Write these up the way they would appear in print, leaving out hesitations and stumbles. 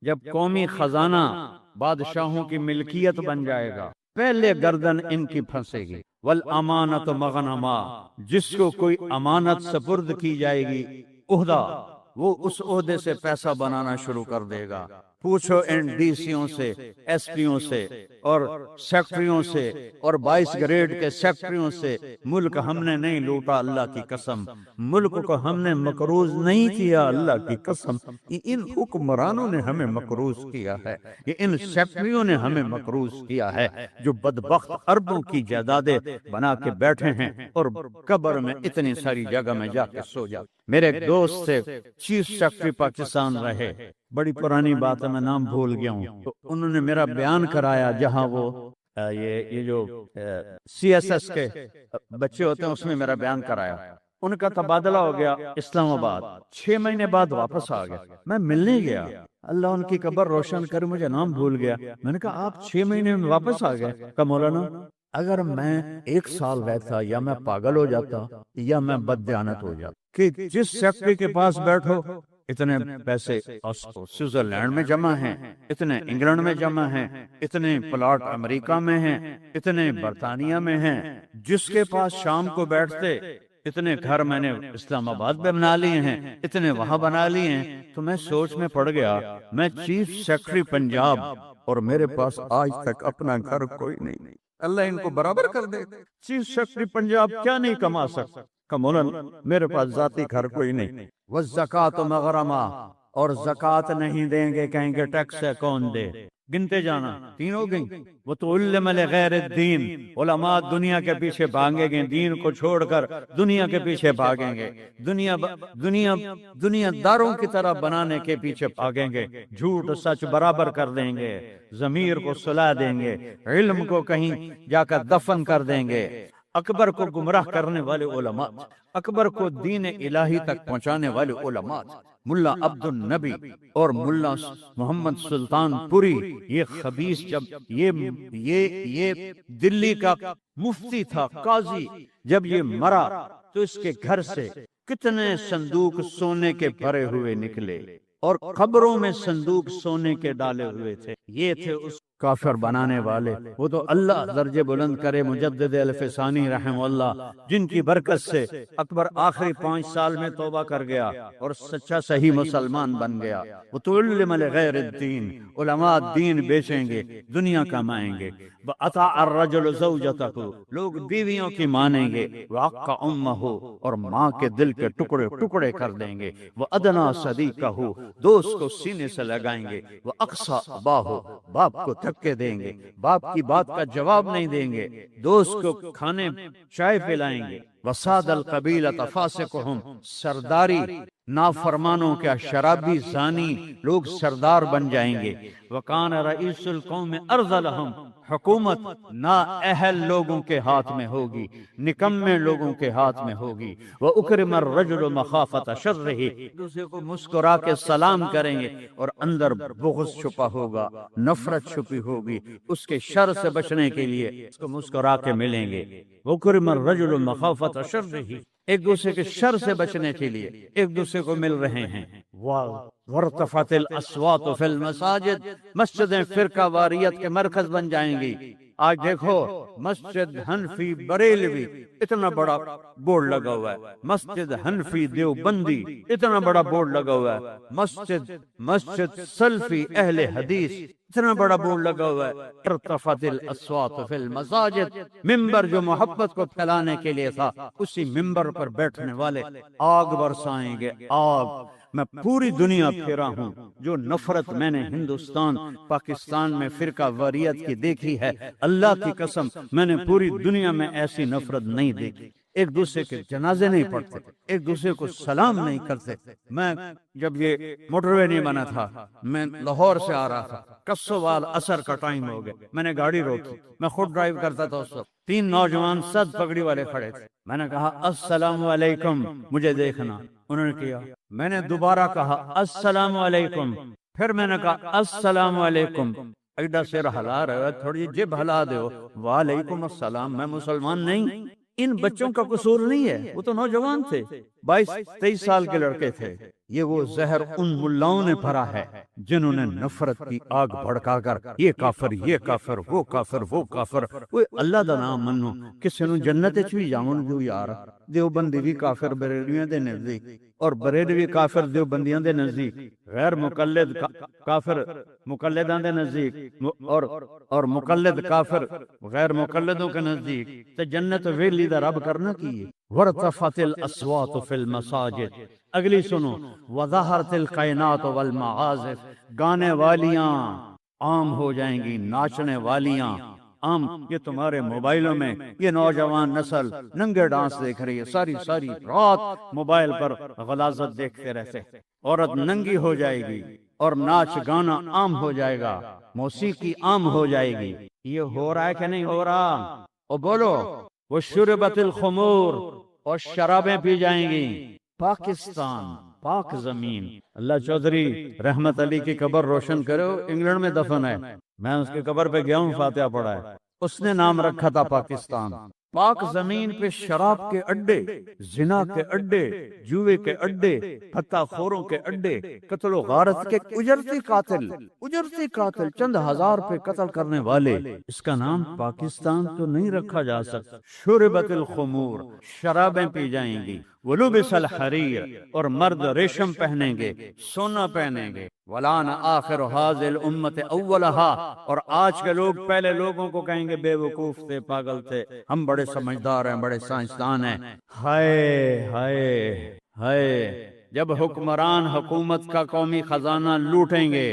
جب قومی خزانہ بادشاہوں کی ملکیت بن جائے گا، پہلے گردن ان کی پھنسے گی۔ والامانت مغنما، جس کو کوئی امانت سپرد کی جائے گی عہدہ، وہ اس عہدے سے پیسہ بنانا شروع کر دے گا۔ پوچھو ان ڈی سیوں سے، ایس پیوں سے، اور سیکٹریوں سے، اور 22 گریڈ کے سیکٹریوں سے، ملک ہم نے نہیں لوٹا اللہ کی قسم، ملک کو ہم نے مقروض نہیں کیا اللہ کی قسم، ان حکمرانوں نے ہمیں مقروض کیا ہے، یہ ان سیکٹریوں نے ہمیں مقروض کیا ہے، جو بدبخت اربوں کی جائیدادیں بنا کے بیٹھے ہیں اور قبر میں اتنی ساری جگہ میں جا کے سو جاتے۔ میرے ایک دوست سے چیف سیکرٹری پاکستان رہے، بڑی پرانی بات ہے، میں نام بھول گیا ہوں، تو انہوں نے میرا بیان کرایا جہاں وہ یہ جو سی ایس ایس کے بچے ہوتے ہیں اس میں میرا بیان کرایا۔ ان کا تبادلہ ہو گیا اسلام آباد، 6 مہینے بعد واپس آ گیا۔ میں ملنے گیا، اللہ ان کی قبر روشن کرے، مجھے نام بھول گیا۔ میں نے کہا آپ 6 مہینے میں واپس آ گئے؟ کہا مولانا اگر میں 1 سال رہتا یا میں پاگل ہو جاتا یا میں بددیانت ہو جاتا، کہ جس سیکٹری کے پاس بیٹھو اتنے پیسے سوئٹزرلینڈ میں جمع ہیں، اتنے انگلینڈ میں جمع ہیں، اتنے پلاٹ امریکہ میں ہیں، اتنے برطانیہ میں ہیں، جس کے پاس شام کو بیٹھتے اتنے گھر میں نے اسلام آباد میں بنا لیے ہیں، اتنے وہاں بنا لیے ہیں۔ تو میں سوچ میں پڑ گیا، میں چیف سیکرٹری پنجاب اور میرے پاس آج تک اپنا گھر کوئی نہیں، اللہ ان کو برابر کر دے۔ چیف سیکرٹری پنجاب کیا نہیں کما سکتا؟ کہ مولانا میرے پاس ذاتی گھر کوئی نہیں۔ والزکوٰۃ مغرمہ، اور زکوٰۃ نہیں دیں گے، کہیں گے ٹیکس ہے کون دے، گنتے جانا، 3 ہو گئی۔ وَتُعَلِّمَ لِغَيْرِ الدِّينِ، علماء دنیا کے پیچھے بھاگیں گے، دین کو چھوڑ کر دنیا کے پیچھے بھاگیں گے، دنیا داروں کی طرح بنانے کے پیچھے بھاگیں گے، جھوٹ سچ برابر کر دیں گے، ضمیر کو سلا دیں گے، علم کو کہیں جا کر دفن کر دیں گے۔ اکبر کو گمراہ کرنے والے علماء، اکبر کو دین الہی تک پہنچانے والے علماء، ملا عبد النبی اور ملا محمد سلطان پوری، یہ خبیث جب یہ دلی کا مفتی تھا، قاضی، جب یہ مرا تو اس کے گھر سے کتنے صندوق سونے کے بھرے ہوئے نکلے، اور قبروں میں صندوق سونے کے ڈالے ہوئے تھے۔ یہ تھے اس کافر بنانے والے۔ وہ تو اللہ درجے بلند کرے مجدد الفسانی رحمہ اللہ، جن کی برکت سے اکبر آخری 5 سال میں توبہ کر گیا اور سچا صحیح مسلمان بن گیا۔ وَتُعَلِّمَ لِغَيْرِ الدِّينِ، علماء دین بیچیں گے، دنیا کمائیں گے۔ وَأَطَاعَ الرَّجُلُ زَوْجَتَهُ، لوگ بیویوں کی مانیں گے۔ وَعَقَّ أُمَّهُ، اور ماں کے دل کے ٹکڑے ٹکڑے کر دیں گے۔ وَأَدْنَىٰ صَدِيقَهُ، دوست کو سینے سے لگائیں گے۔ وَأَقْصَىٰ أَبَاهُ، باپ کو دھکے دیں گے، باپ کی بات کا جواب نہیں دیں گے، دوست کو کھانے چائے پلائیں گے۔ وساد القبیلۃ فاسقہم، سرداری نافرمانوں کا شرابی زانی لوگ سردار بن جائیں گے۔ وکان رئیس القوم ارذلہم، حکومت نااہل لوگوں کے ہاتھ میں ہوگی، نکمے لوگوں کے ہاتھ میں ہوگی۔ وَأُكْرِمَ الرَّجُلُ مَخَافَةَ شَرِّهِ، دوسرے کو مسکرا کے سلام کریں گے اور اندر بغض چھپا ہوگا، نفرت چھپی ہوگی، اس کے شر سے بچنے کے لیے اس کو مسکرا کے ملیں گے۔ وَأُكْرِمَ الرَّجُلُ مَخَافَةَ شَرِّهِ، ایک دوسرے کے شر سے بچنے کے لیے ایک دوسرے کو مل رہے ہیں۔ وَارْتَفَعَتِ الْأَصْوَاتُ فِي الْمَسَاجِدِ، مسجدیں فرقہ واریت کے مرکز بن جائیں گی۔ آج دیکھو مسجد حنفی بریلوی اتنا بڑا بورڈ لگا ہوا ہے، مسجد حنفی دیوبندی اتنا بڑا بورڈ لگا ہوا ہے، مسجد سلفی اہل حدیث اتنا بڑا بورڈ لگا ہوا ہے۔ ارتفعت الاصوات فی المساجد، ممبر جو محبت کو پھیلانے کے لیے تھا، اسی ممبر پر بیٹھنے والے آگ برسائیں گے، آگ۔ میں پوری دنیا پھیرا ہوں، جو نفرت میں نے ہندوستان پاکستان میں فرقہ واریت کی دیکھی ہے، اللہ کی قسم میں نے پوری دنیا میں ایسی نفرت نہیں دیکھی۔ ایک دوسرے کے جنازے نہیں پڑھتے، ایک دوسرے کو سلام نہیں کرتے۔ میں جب یہ موٹر وے نہیں بنا تھا، میں لاہور سے آ رہا تھا، کسوال عصر کا ٹائم ہو گیا، میں نے گاڑی روکی، میں خود ڈرائیو کرتا تھا اس وقت، 3 نوجوان سد پگڑی والے کھڑے تھے۔ میں نے کہا السلام علیکم، مجھے دیکھنا، انہوں نے کیا، میں نے دوبارہ کہا السلام علیکم، پھر میں نے کہا السلام علیکم۔ ایڈا سر ہلا رہے ہو، تھوڑی جب ہلا دے ہو، وعلیکم السلام، میں مسلمان نہیں؟ ان بچوں کا قصور نہیں ہے، وہ تو نوجوان تھے۔ 22-23 سال کے لڑکے تھے. یہ وہ زہر ان ملاؤں نے بھرا ہے جنہوں نے نفرت کی آگ بھڑکا کر یہ کافر وہ کافر وہ کافر. وہ اللہ دا نام منو کسی نو جنت وچ بھی جاون دیو یار. دیوبندی بھی کافر بریلویاں دے نزدیک، اور بریلوی کافر دیوبندیاں دے نزدیک، غیر مقلد کافر مقلداں دے نزدیک، اور مقلد کافر غیر مقلدوں کے نزدیک. تے جنت ویلی دا رب کرنا کی ہے. وارتفعت الاصوات فی المساجد. اگلی سنو، وظہرت القینات والمعازف. گانے والیاں عام ہو جائیں گی، ناچنے والیاں عام. یہ تمہارے موبائلوں میں یہ نوجوان نسل ننگے ڈانس دیکھ رہی ہے، ساری رات موبائل پر غلاظت دیکھتے رہتے. عورت ننگی ہو جائے گی اور ناچ گانا عام ہو جائے گا، موسیقی عام ہو جائے گی. یہ ہو رہا ہے کہ نہیں ہو رہا؟ اور بولو. وشربت الخمور. اور شرابیں پی جائیں گی. پاکستان پاک زمین. اللہ چودھری رحمت علی کی قبر روشن کرو، انگلینڈ میں دفن ہے. میں اس کی قبر پہ گیا ہوں، فاتحہ پڑھا ہے. اس نے نام رکھا تھا پاکستان. پاک زمین پہ شراب کے اڈے، زنا کے اڈے، جوئے کے اڈے، پتہ خوروں کے اڈے، قتل و غارت کے اجرتی قاتل چند ہزار پہ قتل کرنے والے. اس کا نام پاکستان تو نہیں رکھا جا سکتا. شربت الخمور. شرابیں پی جائیں گی. ولبس الحریر. اور مرد ریشم پہنیں گے، سونا پہنیں گے. ولان آخر هذه الامه اولها. اور آج کے لوگ پہلے لوگوں کو کہیں گے بے وقوف تھے، پاگل تھے، ہم بڑے سمجھدار ہیں، بڑے سائنسدان ہیں. ہائے ہائے ہائے. جب حکمران حکومت کا قومی خزانہ لوٹیں گے،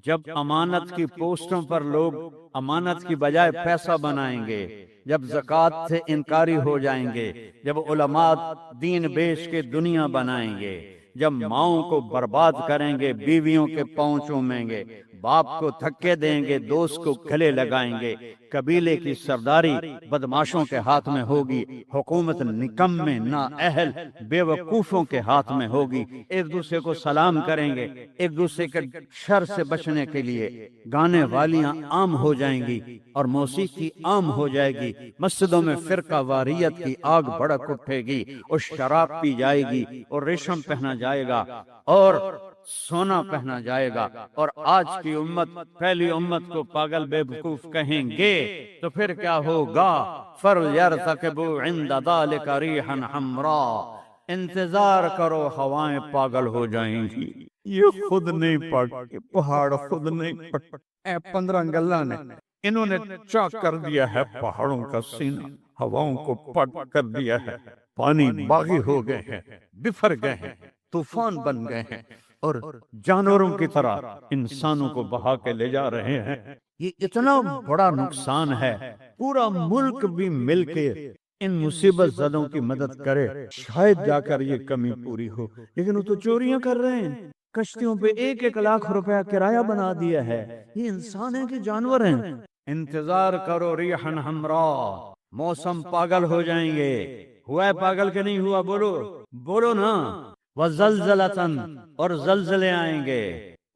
جب امانت کی پوسٹوں پر لوگ امانت کی بجائے پیسہ بنائیں گے، جب زکوٰۃ سے انکاری ہو جائیں گے، جب علماء دین بیچ کے دنیا بنائیں گے، جب ماؤں کو برباد کریں گے، بیویوں کے پاؤں چومیں گے، باپ کو دھکے دیں گے، دوست کو گلے لگائیں گے، قبیلے کی سرداری بدماشوں کے ہاتھ میں ہوگی، حکومت نکمے نااہل بے وقوفوں کے ہاتھ میں ہوگی. ایک دوسرے کو سلام کریں گے، ایک دوسرے کے شر سے بچنے کے لیے گانے والیاں عام ہو جائیں گی اور موسیقی عام ہو جائے گی. مسجدوں میں فرقہ واریت کی آگ بھڑک اٹھے گی اور شراب پی جائے گی اور ریشم پہنا جائے گا اور سونا پہنا جائے گا. اور آج کی امت پہلی امت کو پاگل بے وقوف کہیں گے تو پھر کیا ہوگا؟ فَلْيَرْتَقِبُوا عِنْدَ ذَلِكَ رِيحًا حَمْرَاءَ. انتظار کرو، ہوائیں پاگل ہو جائیں گی. یہ خود نہیں پڑتے، پہاڑ خود نہیں پڑتے. 15 گلہ نے انہوں نے چاک کر دیا ہے پہاڑوں کا سینہ، ہواؤں کو پٹ کر دیا ہے. پانی باغی ہو گئے ہیں، بفر گئے ہیں، طوفان بن گئے ہیں اور جانوروں کی طرح انسانوں کو بہا کے لے جا رہے ہیں. یہ اتنا بڑا نقصان ہے. پورا ملک بھی مل کے ان مصیبت زدوں کی مدد کرے، شاید جا کر یہ کمی پوری ہو. لیکن وہ تو چوریاں کر رہے ہیں، کشتیوں پہ 1-1 لاکھ روپیہ کرایہ بنا دیا ہے. یہ انسان ہیں کہ جانور ہیں؟ انتظار کرو ریحًا حمراء. موسم پاگل ہو جائیں گے. ہوا ہے پاگل کہ نہیں ہوا؟ بولو نا. وزلزلتن. اور زلزلے آئیں گے.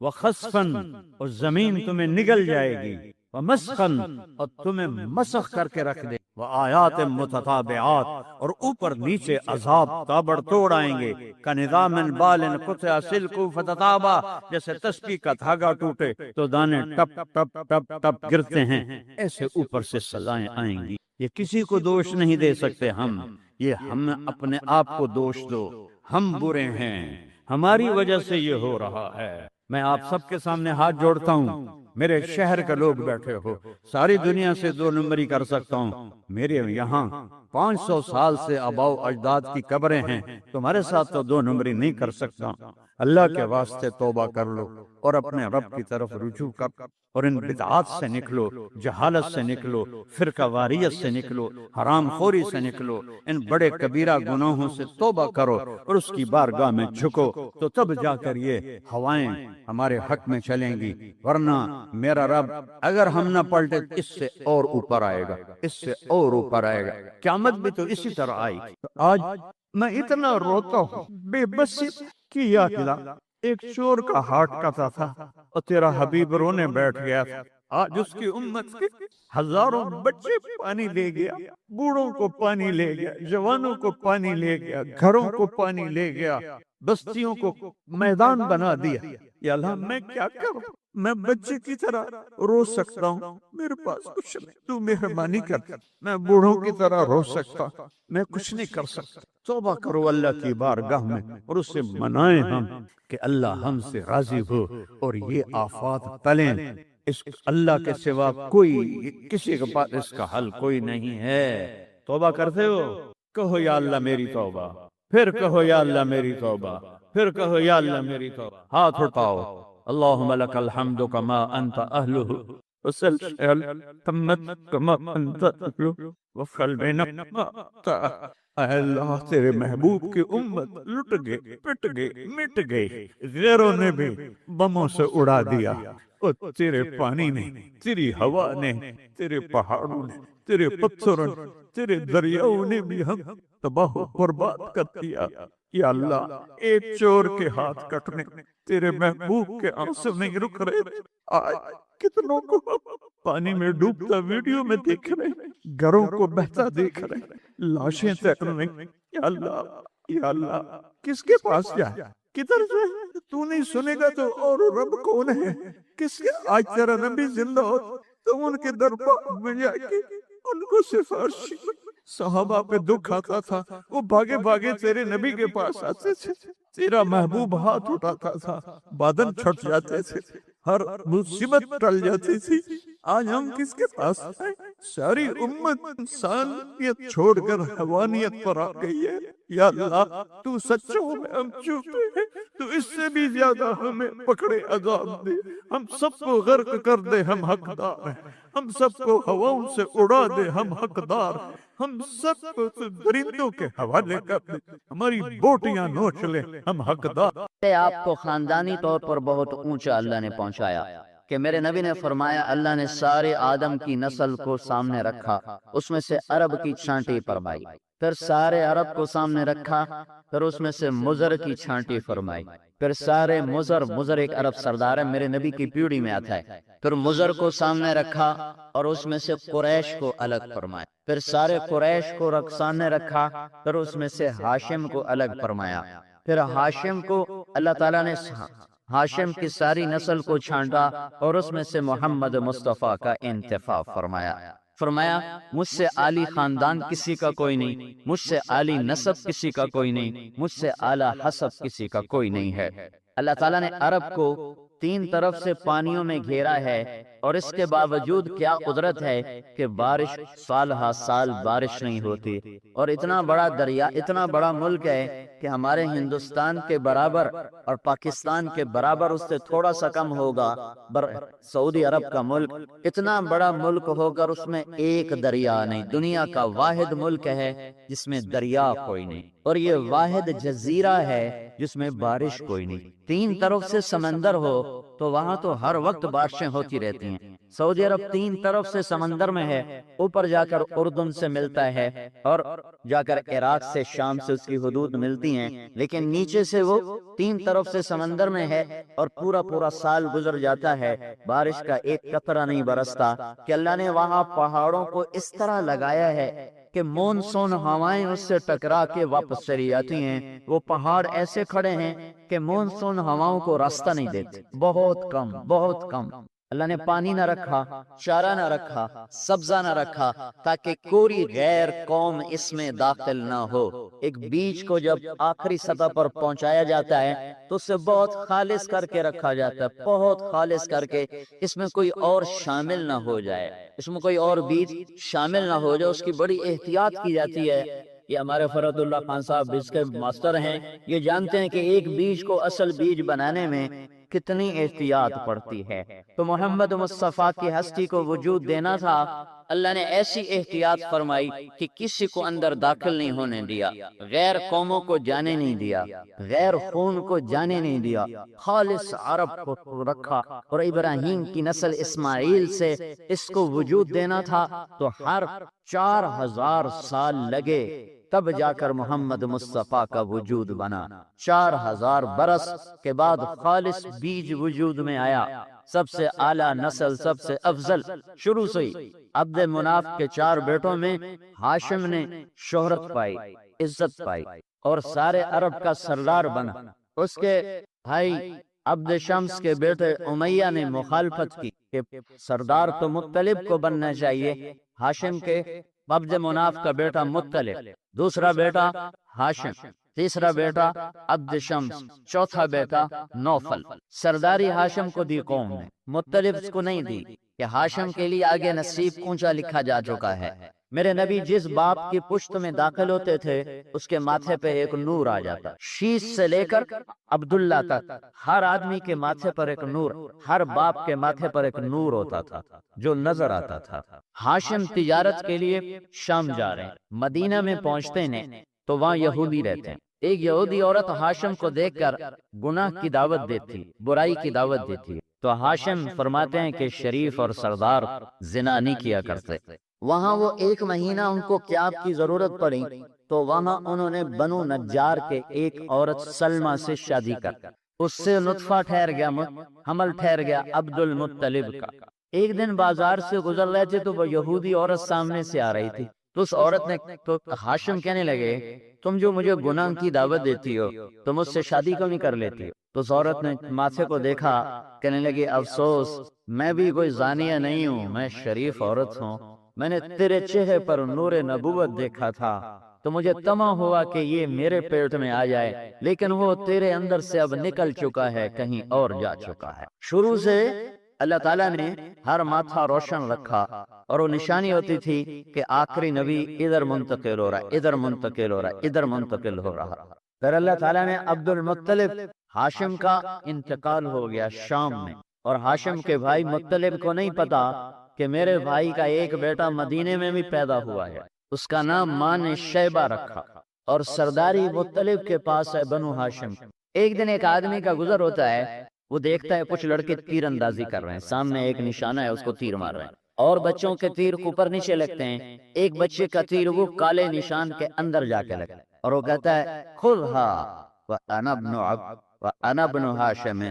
وخسفن. اور زمین تمہیں نگل جائے گی. ومسخن. اور تمہیں مسخ کر کے رکھ دے. وآیات متتابعات. اور اوپر نیچے عذاب تابڑ توڑ آئیں گے. کنظام بال قطع سلکو فتتابا. جیسے تسبیح کا دھاگا ٹوٹے تو دانے ٹپ ٹپ ٹپ ٹپ گرتے ہیں، ایسے اوپر سے سزائیں آئیں گی. یہ کسی کو دوش نہیں دے سکتے ہم، یہ ہم اپنے آپ کو دوش دو. ہم برے ہیں، ہماری وجہ سے یہ ہو رہا ہے. میں آپ سب کے سامنے ہاتھ جوڑتا ہوں، میرے شہر کے لوگ بیٹھے ہو، ساری دنیا سے 2 نمبری کر سکتا ہوں. میرے یہاں 500 سال سے آباؤ اجداد کی قبریں ہیں، تمہارے ساتھ تو 2 نمبری نہیں کر سکتا. اللہ کے واسطے توبہ کر لو اور اپنے رب کی طرف رجوع کر، اور ان بدعات سے نکلو، جہالت سے نکلو، فرقہ واریت سے نکلو، حرام خوری سے نکلو، ان بڑے کبیرہ گناہوں سے توبہ کرو اور اس کی بارگاہ میں جھکو، تو تب جا کر یہ ہوائیں ہمارے حق میں چلیں گی. ورنہ میرا رب اگر ہم نہ پلٹے اس سے اور اوپر آئے گا، اس سے اور اوپر آئے گا. قیامت بھی تو اسی طرح آئی. آج میں اتنا روتا ہوں، بے بسی کی یاد دلا. ایک چور کا ہارٹ کاتا تھا اور تیرا حبیب رونے بیٹھ گیا تھا. آج اس کی امت کے ہزاروں بچے پانی لے گیا، بوڑھوں کو پانی لے گیا، جوانوں کو پانی لے گیا، گھروں کو پانی لے گیا، بستیوں کو میدان بنا دیا۔ یا اللہ میں کیا کروں؟ میں بچے کی طرح رو سکتا ہوں، میرے پاس کچھ نہیں، تو مہربانی کر۔ میں بوڑھوں کی طرح رو سکتا، میں کچھ نہیں کر سکتا۔ توبہ کرو اللہ کی بارگاہ میں اور اس سے منائیں ہم کہ اللہ ہم سے راضی ہو اور یہ آفات ٹلیں۔ اس اللہ کے سوا کوئی، کسی کے پاس اس کا حل کوئی نہیں ہے۔ توبہ کرتے ہو؟ کہو یا اللہ میری توبہ، پھر کہو یا اللہ میری توبہ، پھر کہو یا اللہ میری توبہ۔ ہاتھ اٹھاؤ۔ اللہم لک الحمد کما انت اہلہ وسل تمت کما انت اہلہ وفعل بینک ما انت۔ اے اللہ تیرے محبوب کی امت لٹ گئے، پٹ گئے، مٹ گئے، غیروں نے بھی بموں سے اڑا دیا، اور تیرے پانی نے، تیری ہوا نے، تیرے پہاڑوں نے، تیرے پتھروں نے، تیرے دریاؤں نے بھی ہم تباہ و برباد کر دیا۔ یا اللہ ایک چور کے ہاتھ کٹنے تیرے محبوب کے آنسو نہیں رک رہے تھے، آج کتنوں کو پانی میں ڈوبتا ویڈیو میں دیکھ رہے، گھروں کو بہتا دیکھ رہے، لاشیں تیر رہی۔ یا اللہ، یا اللہ کس کے پاس جائے، کدھر جائے؟ تو نہیں سنے گا تو اور رب کون ہے؟ کس کے؟ آج تیرا نبی زندہ ہو تو ان کے دربار میں جا کے ان کو سفارش۔ صحابہ پہ دکھ آتا تھا، وہ بھاگے بھاگے تیرے نبی کے پاس آتے تھے، تیرا محبوب ہاتھ اٹھاتا تھا، بادل چھٹ جاتے تھے، ہر مصیبت ٹل جاتی تھی۔ آج ہم کس کے پاس ہیں؟ ساری امت انسانیت چھوڑ کر حیوانیت پر آ گئی ہے۔ یا اللہ تو سچوں میں ہم چوکے ہیں، تو اس سے بھی زیادہ ہمیں پکڑے عذاب دے، ہم سب کو غرق کر دے، ہم حقدار ہیں، ہم سب کو ہواؤں سے اڑا دے، ہم حقدار، ہم سب کو درندوں کے حوالے کر دے، ہماری بوٹیاں نوچ لے، ہم حقدار۔ آپ کو خاندانی طور پر بہت اونچا اللہ نے پہنچایا کہ میرے نبی نے فرمایا اللہ نے سارے آدم کی نسل کو سامنے رکھا، اس میں سے عرب کی چھانٹی فرمائی، پھر سارے عرب کو سامنے رکھا، پھر اس میں سے مضر کی چھانٹی فرمائی، پھر سارے مضر ایک عرب سردار ہے، میرے نبی کی پیڑھی میں آتا ہے، پھر مضر کو سامنے رکھا اور اس میں سے قریش کو الگ فرمایا، پھر سارے قریش کو سامنے رکھا، پھر اس میں سے ہاشم کو الگ فرمایا، پھر ہاشم کو اللہ تعالیٰ نے ہاشم کی ساری نسل کو چھانٹا اور اس میں سے محمد مصطفیٰ کا انتخاب فرمایا۔ فرمایا مجھ سے عالی خاندان کسی کا کوئی نہیں، مجھ سے عالی نسب کسی کا کوئی نہیں، مجھ سے اعلیٰ حسب کسی کا کوئی نہیں ہے۔ اللہ تعالیٰ نے عرب کو تین طرف سے پانیوں میں گھیرا ہے، اور اس کے باوجود کیا قدرت ہے کہ بارش سال ہا سال بارش نہیں ہوتی، اور اتنا بڑا دریا، اتنا بڑا ملک ہے کہ ہمارے ہندوستان کے برابر اور پاکستان کے برابر اس سے تھوڑا سا کم ہوگا، سعودی عرب کا ملک، اتنا بڑا ملک ہو کر اس میں ایک دریا نہیں، دنیا کا واحد ملک ہے جس میں دریا کوئی نہیں، اور یہ واحد جزیرہ ہے جس میں بارش کوئی نہیں۔ تین طرف سے سمندر ہو تو وہاں تو ہر وقت بارشیں ہوتی رہتی ہیں۔ سعودی عرب تین طرف سے سمندر میں ہے، اوپر جا کر اردن سے ملتا ہے اور جا کر عراق سے، شام سے اس کی حدود ملتی ہیں، لیکن نیچے سے وہ تین طرف سے سمندر میں ہے اور پورا سال گزر جاتا ہے، بارش کا ایک قطرہ نہیں برستا، کہ اللہ نے وہاں پہاڑوں کو اس طرح لگایا ہے کہ مونسون ہوائیں اس سے ٹکرا کے واپس چلی جاتی ہیں۔ وہ پہاڑ ایسے کھڑے ہیں کہ مونسون ہواؤں کو راستہ نہیں دیتے، بہت کم۔ اللہ نے پانی نہ رکھا، چارہ نہ رکھا، سبزہ نہ رکھا، تاکہ کوئی غیر قوم اس میں داخل نہ ہو۔ ایک بیج کو جب آخری سطح پر پہنچایا جاتا ہے تو اسے بہت خالص کر کے رکھا جاتا ہے، بہت خالص کر کے، اس میں کوئی اور شامل نہ ہو جائے، اس میں کوئی اور بیج شامل نہ ہو جائے، اس کی بڑی احتیاط کی جاتی ہے۔ یہ ہمارے فرد اللہ خان صاحب بیج کے ماسٹر ہیں، یہ جانتے ہیں کہ ایک بیج کو اصل بیج بنانے میں کتنی احتیاط پڑتی ہے۔ تو محمد مصطفیٰ کی ہستی کو وجود دینا تھا، اللہ نے ایسی احتیاط فرمائی کہ کسی کو اندر داخل نہیں ہونے دیا، غیر قوموں کو جانے نہیں دیا، غیر خون کو جانے نہیں دیا، خالص عرب کو رکھا، اور ابراہیم کی نسل اسماعیل سے اس کو وجود دینا تھا تو ہر 4000 سال لگے، تب جا کر محمد مصطفیٰ کا وجود بنا۔ 4000 برس کے بعد خالص بیج وجود میں آیا، سب سے اعلیٰ نسل، سب سے افضل شروع سے ہی عبد مناف کے 4 بیٹوں میں ہاشم نے شہرت پائی، عزت پائی اور سارے عرب کا سردار بنا۔ اس کے بھائی عبد شمس کے بیٹے امیہ نے مخالفت کی کہ سردار تو مطلب کو بننا چاہیے، ہاشم کے عبد مناف کا بیٹا مطلب، دوسرا بیٹا ہاشم، تیسرا بیٹا عبد شمس، چوتھا بیٹا نوفل۔ سرداری ہاشم کو دی قوم نے، مطلب کو نہیں دی، کہ ہاشم کے لیے آگے نصیب اونچا لکھا جا چکا ہے۔ میرے نبی جس باپ کی پشت میں داخل ہوتے تھے اس کے ماتھے پہ ایک نور آ جاتا، شیش سے لے کر عبداللہ تک ہر آدمی کے ماتھے پر ایک نور، ہر باپ کے ماتھے پر ایک نور ہوتا تھا جو نظر آتا تھا۔ ہاشم تجارت کے لیے شام جا رہے ہیں، مدینہ میں پہنچتے ہیں تو وہاں یہودی رہتے ہیں۔ ایک یہودی عورت ہاشم کو دیکھ کر گناہ کی دعوت دیتی، برائی کی دعوت دیتی، تو ہاشم فرماتے ہیں کہ شریف اور سردار زنا نہیں کیا کرتے۔ وہاں وہ 1 مہینہ ان کو قیاب کی ضرورت پڑی تو وہاں انہوں نے بنو نجار کے ایک عورت سلمہ سے شادی کر، اس سے نطفہ ٹھہر گیا، حمل ٹھہر گیا عبد المطلب کا۔ ایک دن بازار سے گزر رہے تھے تو وہ یہودی عورت سامنے سے آ رہی تھی، تو اس عورت نے تو ہاشم کہنے لگے تم جو مجھے گناہ کی دعوت دیتی ہو تو مجھ سے شادی کیوں نہیں کر لیتی ہو؟ تو اس عورت نے ماتھے کو دیکھا، کہنے لگی افسوس میں بھی کوئی زانیہ نہیں ہوں، میں شریف عورت ہوں، میں نے تیرے چہرے پر نور نبوت دیکھا تھا تو مجھے طمع ہوا کہ یہ میرے پیٹ میں آ جائے، لیکن وہ تیرے اندر سے اب نکل چکا ہے، کہیں اور جا چکا ہے۔ شروع سے اللہ تعالیٰ نے ہر ماتھا روشن رکھا اور وہ نشانی ہوتی تھی کہ آخری نبی ادھر منتقل ہو رہا ہے، ادھر منتقل ہو رہا ہے، ادھر منتقل ہو رہا۔ پھر اللہ تعالیٰ نے عبد المطلب ہاشم کا انتقال ہو گیا شام میں، اور ہاشم کے بھائی مطلب کو نہیں پتا کہ میرے بھائی کا ایک بیٹا مدینے میں بھی پیدا ہوا ہے، اس کا نام ماں نے شیبہ رکھا، اور سرداری مطلب کے پاس ہے بنو ہاشم۔ ایک دن ایک آدمی کا گزر ہوتا ہے، وہ دیکھتا ہے کچھ لڑکے تیر اندازی کر رہے ہیں، سامنے ایک نشانہ ہے اس کو تیر مار رہے ہیں، اور بچوں کے تیر اوپر نیچے لگتے ہیں، ایک بچے کا تیر وہ کالے نشان کے اندر جا کے لگتا ہے، اور وہ کہتا ہے خذھا وانا ابن عبد وانا ابن ہاشم،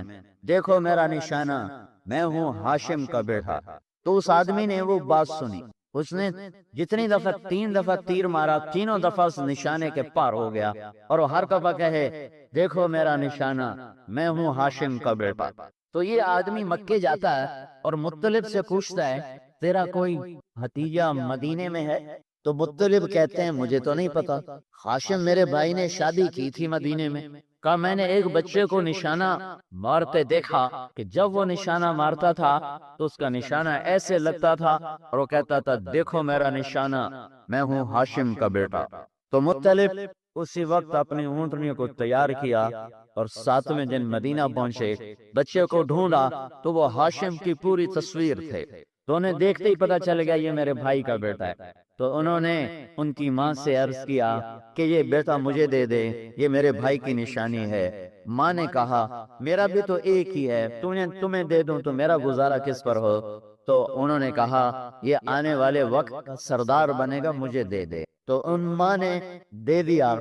دیکھو میرا نشانہ، میں ہوں ہاشم کا بیٹا۔ تو اس آدمی نے وہ بات سنی، اس نے جتنی دفعہ 3 دفعہ تیر مارا، تینوں دفعہ اس نشانے کے پار ہو گیا، اور وہ ہر دفعہ کہے دیکھو میرا نشانہ، میں ہوں ہاشم کا بیٹا۔ تو یہ آدمی مکے جاتا ہے اور مطلب سے پوچھتا ہے تیرا کوئی بھتیجا مدینے میں ہے؟ تو مطلب کہتے ہیں مجھے تو نہیں پتا، ہاشم میرے بھائی نے شادی کی تھی مدینے میں، کہا میں نے ایک بچے کو نشانہ مارتے دیکھا کہ جب وہ نشانہ مارتا تھا تو اس کا نشانہ ایسے لگتا تھا، اور وہ کہتا تھا دیکھو میرا نشانہ، میں ہوں ہاشم کا بیٹا۔ تو مطلب اسی وقت اپنی اونٹنی کو تیار کیا اور 7ویں دن مدینہ پہنچے، بچے کو ڈھونڈا تو وہ ہاشم کی پوری تصویر تھے، تو انہیں دیکھتے ہی پتا چل گیا یہ میرے بھائی کا بیٹا ہے۔ تو انہوں نے ان کی ماں سے عرض کیا کہ یہ بیٹا مجھے دے دے، یہ میرے بھائی کی نشانی ہے۔ ماں نے کہا میرا بھی تو ایک ہی ہے، تمہیں دے دوں تو میرا گزارا کس پر ہو؟ تو انہوں نے کہا یہ آنے والے وقت سردار بنے گا، مجھے دے دے۔ تو ان ماں نے دے دیا۔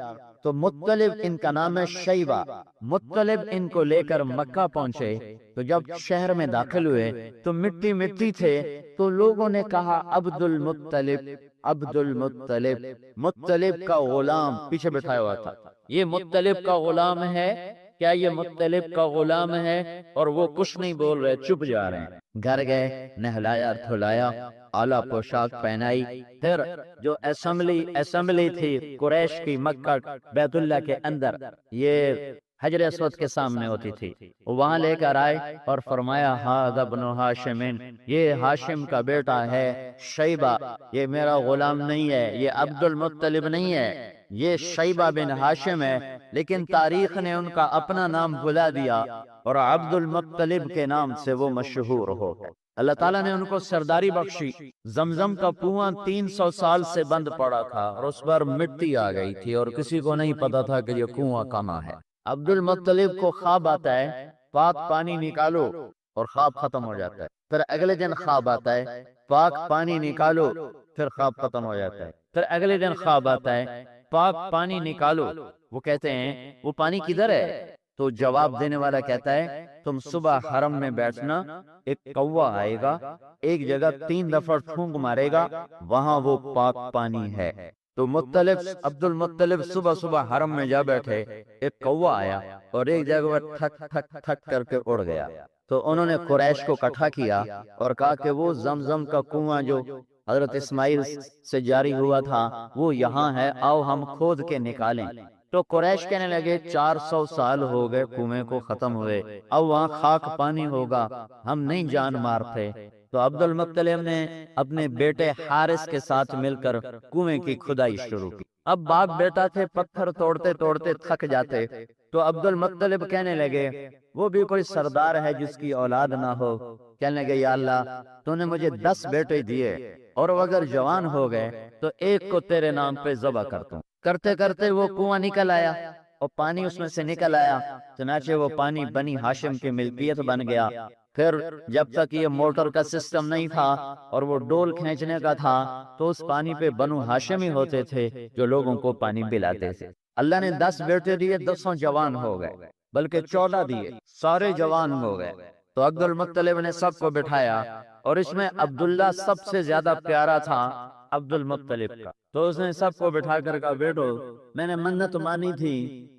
تو مطلب ان کا نام ہے شیبہ، مطلب ان کو لے کر مکہ پہنچے، تو جب شہر میں داخل ہوئے تو مٹی مٹی تھے، تو لوگوں نے کہا عبد المطلب، عبد المطلب، مطلب کا غلام پیچھے بٹھایا ہوا تھا، یہ مطلب کا غلام ہے، کیا یہ مطلب کا غلام ہے؟ اور وہ کچھ نہیں بول رہے، چپ جا رہے ہیں۔ گھر گئے، نہلایا دھلایا، اعلیٰ پوشاک پہنائی، پھر جو اسمبلی تھی قریش کی مکہ بیت اللہ کے اندر، یہ حجر اسود کے سامنے ہوتی تھی، وہاں لے کر آئے اور فرمایا ھذا ابن ہاشم، یہ ہاشم کا بیٹا ہے شیبہ، یہ میرا غلام نہیں ہے، یہ عبد المطلب نہیں ہے، یہ شیبہ بن ہاشم ہے، لیکن تاریخ نے ان کا اپنا نام بھلا دیا اور عبد المطلب کے نام سے وہ مشہور ہو گئے۔ اللہ تعالیٰ نے ان کو سرداری بخشی۔ زمزم کا کنواں 300 سال سے بند پڑا تھا اور اس پر مٹی آ گئی تھی اور کسی کو نہیں پتا تھا کہ یہ کنواں کہاں ہے۔ عبد المطلب کو خواب آتا ہے پاک پانی نکالو اور خواب ختم ہو جاتا ہے، پھر اگلے دن خواب آتا ہے پاک پانی نکالو، پھر خواب ختم ہو جاتا ہے، پھر اگلے دن خواب آتا ہے پاک پانی نکالو، وہ کہتے ہیں وہ پانی کدھر ہے؟ تو جواب دینے والا کہتا ہے تم صبح حرم میں بیٹھنا، ایک کوا آئے گا، ایک جگہ 3 دفعہ ٹھونک مارے گا، وہاں وہ پاک پانی ہے۔ تو عبد المطلب صبح صبح حرم میں جا بیٹھے، ایک کوا آیا اور ایک جگہ پر ٹھک ٹھک ٹھک کر کے اڑ گیا۔ تو انہوں نے قریش کو اکٹھا کیا اور کہا کہ وہ زمزم کا کنواں جو حضرت اسماعیل سے جاری ہوا تھا وہ یہاں ہے، آؤ ہم کھود کے نکالیں۔ تو قریش کہنے لگے 400 سال ہو گئے کنویں کو ختم ہوئے، اب وہاں خاک پانی ہوگا، ہم نہیں جان مارتے۔ تو عبد المطلب نے اپنے بیٹے حارث کے ساتھ مل کر کنویں کی کھدائی شروع کی۔ اب باپ بیٹا تھے، پتھر توڑتے توڑتے تھک جاتے، تو عبد المطلب کہنے لگے وہ بھی کوئی سردار ہے جس کی اولاد نہ ہو، کہنے لگے یا اللہ تو نے مجھے 10 بیٹے دیے اور وہ اگر جوان ہو گئے تو ایک کو تیرے نام پہ ذبح کرتا ہوں۔ کرتے کرتے وہ کنواں نکل آیا اور پانی اس میں سے نکل آیا، چنانچہ وہ پانی بنی ہاشم کی ملکیت بن گیا۔ پھر جب تک یہ موٹر کا سسٹم نہیں تھا اور وہ ڈول کھینچنے کا تھا تو اس پانی پہ بنو ہاشم ہی ہوتے تھے جو لوگوں کو پانی پلاتے تھے۔ اللہ نے 10 بیٹے دیے، 10 جوان ہو گئے، بلکہ 14 دیے، سارے جوان ہو گئے۔ تو عبد المطلب نے سب کو بٹھایا اور اس میں عبداللہ سب سے زیادہ پیارا تھا عبد المطلب کا۔ تو اس نے سب کو بٹھا کر کہا بیٹو میں نے منت مانی تھی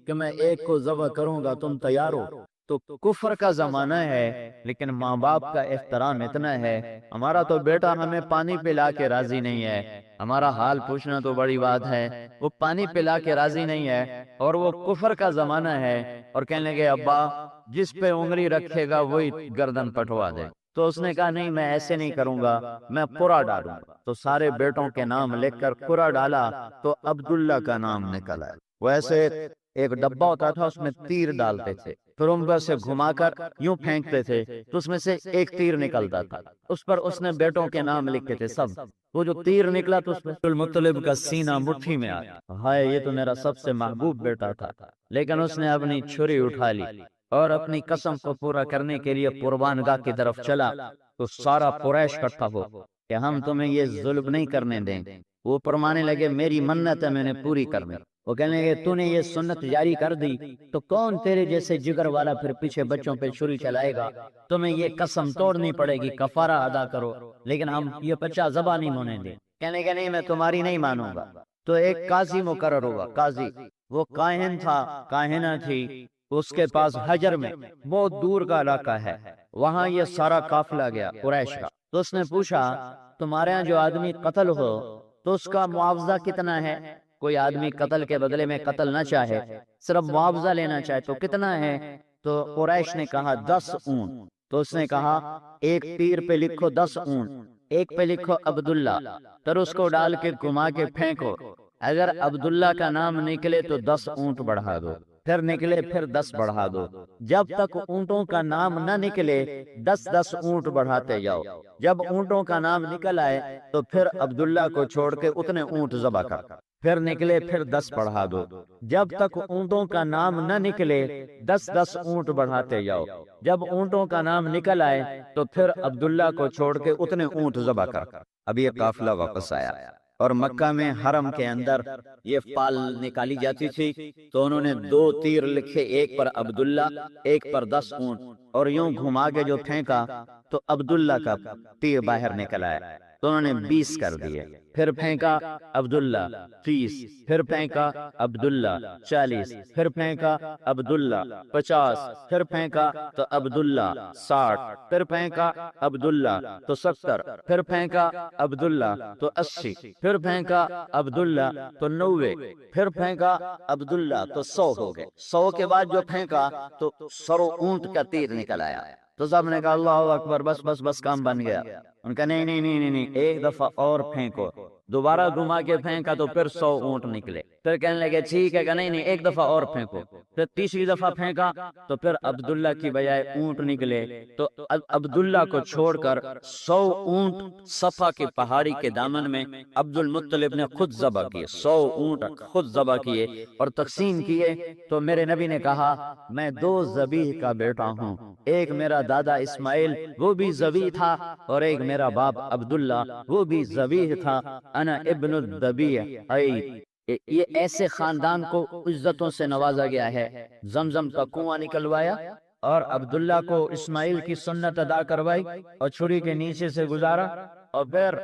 کہ میں ایک کو ذبح کروں گا، تم تیار ہو؟ تو کفر کا زمانہ ہے لیکن ماں باپ کا احترام اتنا ہے، ہمارا تو بیٹا ہمیں پانی پلا کے راضی نہیں ہے، ہمارا حال پوچھنا تو بڑی بات ہے، وہ پانی پلا کے راضی نہیں ہے اور وہ کفر کا زمانہ ہے، اور کہنے لگے ابا جس پہ انگلی رکھے گا وہی گردن پٹوا دے۔ تو اس نے کہا نہیں میں ایسے نہیں کروں گا، میں قرعہ ڈالوں گا۔ تو سارے بیٹوں کے نام لکھ کر قرعہ ڈالا تو عبداللہ کا نام نکل آیا۔ ویسے ایک ڈبہ ہوتا تھا، اس میں تیر ڈالتے تھے، پھر ان پر سے گھما کر یوں پھینکتے تھے تو اس میں سے ایک تیر نکلتا تھا، اس پر اس نے بیٹوں کے نام لکھے تھے سب۔ وہ جو تیر نکلا تو اس میں المطلب کا سینہ مٹھی میں آ گیا، ہائے یہ تو میرا سب سے محبوب بیٹا تھا، لیکن اس نے اپنی چھری اٹھا لی اور اپنی قسم کو پورا کرنے کے لیے قربان گاہ کی طرف چلا۔ تو سارا قریش اکٹھا ہو کہ ہم تمہیں یہ ظلم نہیں کرنے دیں۔ وہ فرمانے لگے میری منت ہے میں نے پوری کرنی۔ وہ کہنے لگے تو نے یہ سنت جاری کر دی تو کون تیرے جیسے جگر والا پھر پیچھے بچوں پہ چھری چلائے گا؟ تمہیں یہ قسم توڑنی پڑے گی، کفارہ ادا کرو، لیکن ہم یہ بچہ ذبح نہیں ہونے دیں۔ کہنے لگے نہیں میں تمہاری نہیں مانوں گا۔ تو ایک قاضی مقرر ہوگا، قاضی وہ کاہن تھا، کاہنہ تھی، اس کے پاس حجر میں بہت دور کا علاقہ ہے، وہاں یہ سارا قافلہ گیا قریش کا۔ تو اس نے پوچھا تمہارے ہاں جو آدمی قتل ہو تو اس کا معاوضہ کتنا ہے؟ کوئی آدمی قتل کے بدلے میں قتل نہ چاہے، صرف معاوضہ لینا چاہے تو کتنا ہے؟ تو قریش نے کہا 10 اونٹ۔ تو اس نے کہا ایک تیر پہ لکھو 10 اونٹ، ایک پہ لکھو عبداللہ، پھر اس کو ڈال کے گھما کے پھینکو، اگر عبداللہ کا نام نکلے تو 10 اونٹ بڑھا دو، پھر نکلے پھر 10 بڑھا دو، جب تک اونٹوں کا نام نہ نکلے 10 اونٹ بڑھاتے جاؤ، جب اونٹوں کا نام نکل آئے تو پھر عبداللہ کو چھوڑ کے اتنے اونٹ ذبح کر، پھر نکلے پھر 10 بڑھا دو، جب تک اونٹوں کا نام نہ نکلے 10 اونٹ بڑھاتے جاؤ، جب اونٹوں کا نام نکل آئے تو پھر عبداللہ کو چھوڑ کے اتنے اونٹ ذبح کر۔ اب یہ قافلہ واپس آیا اور مکہ میں حرم کے اندر یہ فال نکالی جاتی تھی، تو انہوں نے 2 تیر لکھے، ایک پر عبداللہ ایک پر 10 اونٹ، اور یوں گھما کے جو پھینکا تو عبداللہ کا تیر باہر نکل آیا، تو انہوں نے 20 کر دیے، پھر پھینکا عبداللہ 30، پھر پھینکا عبداللہ 40، پھر پھینکا عبداللہ 50، پھر پھینکا تو عبداللہ 60، پھر پھینکا عبداللہ تو 70، پھر پھینکا عبداللہ تو 80، پھر پھینکا عبداللہ تو 90، پھر پھینکا عبداللہ تو 100 ہو گئے۔ 100 کے بعد جو پھینکا تو 100 اونٹ کا تیر نکل آیا، تو سب نے کہا اللہ اکبر، بس بس بس کام بن گیا۔ ان کا نہیں نہیں نہیں نہیں، ایک دفعہ اور پھینکو، دوبارہ گھما کے پھینکا تو پھر 100 اونٹ نکلے، پھر کہنے لگے ٹھیک ہے کہ نہیں نہیں ایک دفعہ اور پھینکو، پھر تیسری دفعہ پھینکا تو پھر عبداللہ کی بجائے اونٹ نکلے، تو عبداللہ کو چھوڑ کر 100 اونٹ صفا کی پہاڑی کے دامن میں عبد المطلب نے خود ذبح کیے، 100 اونٹ خود ذبح کیے اور تقسیم کیے۔ تو میرے نبی نے کہا میں 2 ذبیح کا بیٹا ہوں، ایک میرا دادا اسماعیل وہ بھی ذبیح تھا اور ایک میرا باپ عبداللہ وہ بھی ذبیح تھا، انا ابن الذبیح، یہ ایسے خاندان کو عزتوں سے نوازا گیا ہے، زمزم کا کنواں نکلوایا اور عبداللہ کو اسماعیل کی سنت ادا کروائی اور چھری کے نیچے سے گزارا، اور پھر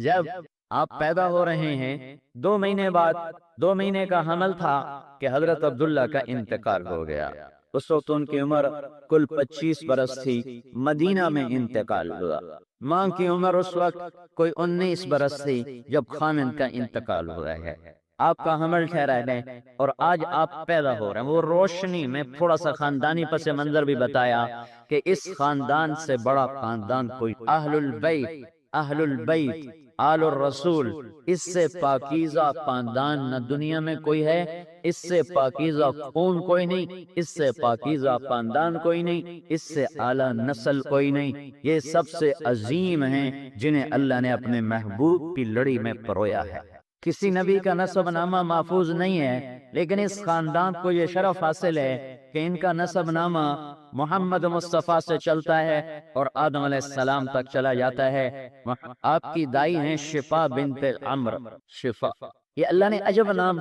جب آپ پیدا ہو رہے ہیں 2 مہینے بعد 2 مہینے کا حمل تھا کہ حضرت عبداللہ کا انتقال ہو گیا۔ اس وقت ان کی عمر کل 25 برس تھی، مدینہ میں انتقال ہوا۔ ماں کی عمر اس وقت کوئی 19 برس تھی جب خامند کا انتقال ہوا ہے۔ آپ کا حمل ٹھہرا ہے اور آج آپ پیدا ہو رہے ہیں۔ وہ روشنی میں تھوڑا سا خاندانی پس منظر بھی بتایا کہ اس خاندان سے بڑا خاندان کوئی، اہل البیت آل الرسول، اس سے پاکیزہ خاندان نہ دنیا میں کوئی ہے، اس سے پاکیزہ خون کوئی نہیں، اس سے پاکیزہ خاندان کوئی نہیں، اس سے اعلیٰ نسل کوئی نہیں۔ یہ سب سے عظیم ہیں جنہیں اللہ نے اپنے محبوب کی لڑی میں پرویا ہے۔ کسی نبی کا نسب نامہ محفوظ نہیں ہے، لیکن اس خاندان کو یہ شرف حاصل ہے کہ ان کا نسب نامہ محمد مصطفیٰ سے چلتا ہے اور آدم علیہ السلام تک چلا جاتا ہے۔ آپ کی دائی ہیں شفا بنت عمر، شفا، یہ اللہ نے عجب نام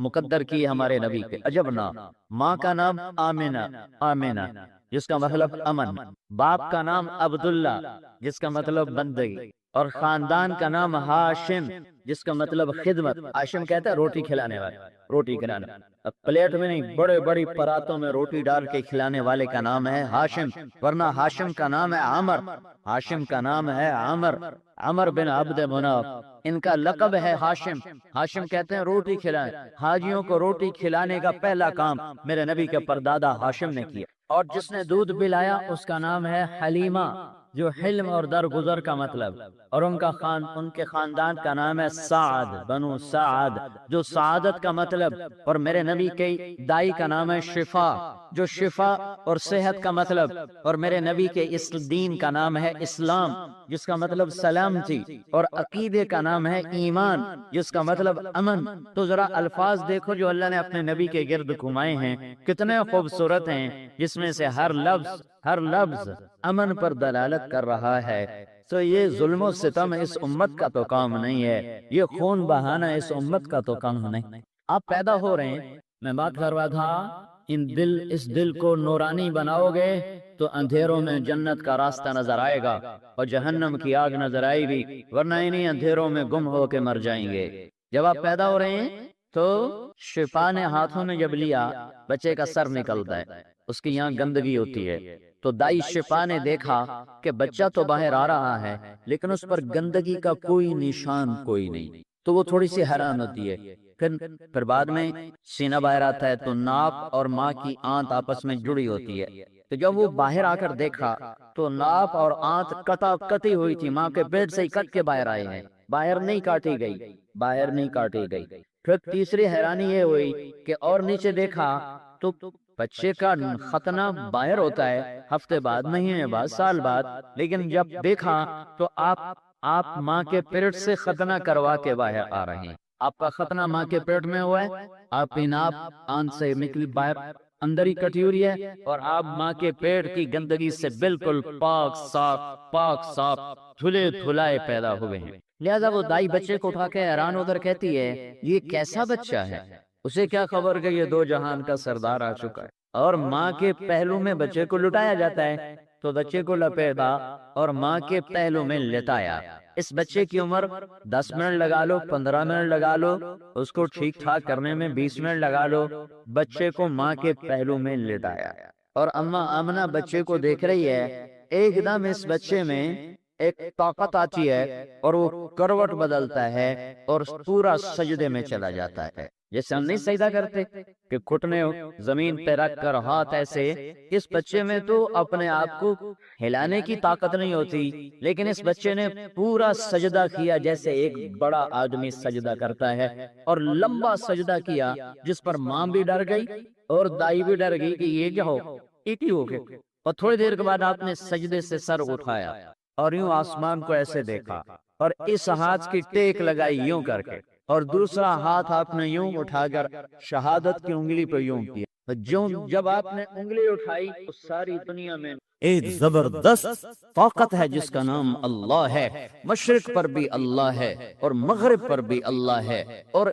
مقدر کی ہمارے نبی کے، عجب نام۔ ماں کا نام آمنہ، آمنہ جس کا مطلب امن، باپ کا نام عبداللہ جس کا مطلب بندگی، اور خاندان کا نام ہاشم جس کا مطلب خدمت۔ ہاشم کہتا ہے روٹی کھلانے والے، روٹی کھلانے، اب پلیٹ میں نہیں، بڑے بڑی پراتوں میں روٹی ڈال کے کھلانے والے کا نام ہے ہاشم، ورنہ ہاشم کا نام ہے عمر، ہاشم کا نام ہے عمر، عمر بن عبد مناف، ان کا لقب ہے ہاشم۔ ہاشم کہتے ہیں روٹی کھلائیں، حاجیوں کو روٹی کھلانے کا پہلا کام میرے نبی کے پردادا ہاشم نے کیا، اور جس نے دودھ پلایا اس کا نام ہے حلیمہ، جو حلم اور درگزر کا مطلب، اور ان کے خاندان کا نام ہے سعد، بنو سعد، جو سعادت کا مطلب، اور میرے نبی کے دائی کا نام ہے شفا، جو شفا اور صحت کا مطلب، اور میرے نبی کے اس دین کا نام ہے اسلام جس کا مطلب سلامتی، اور عقیدے کا نام ہے ایمان جس کا مطلب امن۔ تو ذرا الفاظ دیکھو جو اللہ نے اپنے نبی کے گرد گھمائے ہیں، کتنے خوبصورت ہیں، جس میں سے ہر لفظ امن پر دلالت کر رہا ہے۔ تو یہ ظلم و ستم اس امت کا تو کام نہیں ہے، یہ خون بہانا اس امت کا تو کام نہیں۔ آپ پیدا ہو رہے ہیں، میں بات کر رہا تھا، اس دل کو نورانی بناؤ گے تو اندھیروں میں جنت کا راستہ نظر آئے گا اور جہنم کی آگ نظر آئے گی، ورنہ انہی اندھیروں میں گم ہو کے مر جائیں گے۔ جب آپ پیدا ہو رہے ہیں تو شفا نے ہاتھوں میں جب لیا، بچے کا سر نکلتا ہے، اس کی یہاں گندگی ہوتی ہے، تو دائی شفا نے دیکھا کہ بچہ تو باہر آ رہا ہے لیکن اس پر گندگی کا کوئی نشان کوئی نہیں، تو وہ تھوڑی سی حیران ہوتی ہے۔ پھر بعد میں سینہ باہر آتا ہے تو ناپ اور ماں کی آنت آپس میں جڑی ہوتی ہے، تو جب وہ باہر آ کر دیکھا تو ناپ اور آنت کٹی ہوئی تھی، ماں کے پیٹ سے ہی کٹ کے باہر آئے ہیں، باہر نہیں کاٹی گئی۔ پھر تیسری حیرانی یہ ہوئی کہ اور نیچے دیکھا تو بچے کا ختنہ باہر ہوتا ہے ہفتے بعد، مہینے بعد، سال بعد، لیکن جب دیکھا تو آپ ماں کے پیٹ سے ختنہ کروا کے باہر آ رہے ہیں۔ آپ کا ختنہ ماں کے پیٹ میں ہوا ہے، آپ کی ناپ آنت سے نکلی باہر اندر ہی کٹی ہوئی ہے، اور آپ ماں کے پیٹ کی گندگی سے بالکل پاک صاف دھلے دھلائے پیدا ہوئے ہیں۔ لہذا وہ دائی بچے کو اٹھا کے حیران ہو کر کہتی ہے یہ کیسا بچہ ہے؟ اسے کیا خبر کہ یہ 2 جہان کا سردار آ چکا ہے، اور ماں کے پہلو میں بچے کو لٹایا جاتا ہے، تو بچے کو لپیٹا اور ماں کے پہلو میں لٹایا۔ اس بچے کی عمر 10 منٹ لگا لو، 15 منٹ لگا لو، اس کو ٹھیک ٹھاک کرنے میں 20 منٹ لگا لو، بچے کو ماں کے پہلو میں لٹایا، اور اماں آمنہ بچے کو دیکھ رہی ہے۔ ایک دم اس بچے میں ایک طاقت آتی ہے اور وہ کروٹ بدلتا ہے اور پورا سجدے میں چلا جاتا ہے، جیسے ہم نہیں سجدہ کرتے کہ گھٹنے زمین پہ رکھ کر ہاتھ ایسے، اس بچے میں تو اپنے آپ کو ہلانے کی طاقت نہیں ہوتی، لیکن اس بچے نے پورا سجدہ کیا جیسے ایک بڑا آدمی سجدہ کرتا ہے، اور لمبا سجدہ کیا جس پر ماں بھی ڈر گئی اور دائی بھی ڈر گئی کہ یہ کیا ہو، ایک ہی ہو گئے۔ اور تھوڑی دیر کے بعد آپ نے سجدے سے سر اٹھایا اور یوں آسمان کو ایسے دیکھا، اور اس ہاتھ کی ٹیک لگائی یوں کر کے، اور دوسرا ہاتھ آپ نے یوں اٹھا کر شہادت کی انگلی پہ یوں کیا۔ جب آپ نے انگلی اٹھائی تو ساری دنیا میں ایک زبردست طاقت ہے جس کا نام اللہ ہے. مشرق پر بھی اللہ ہے اور مغرب پر بھی اللہ ہے اور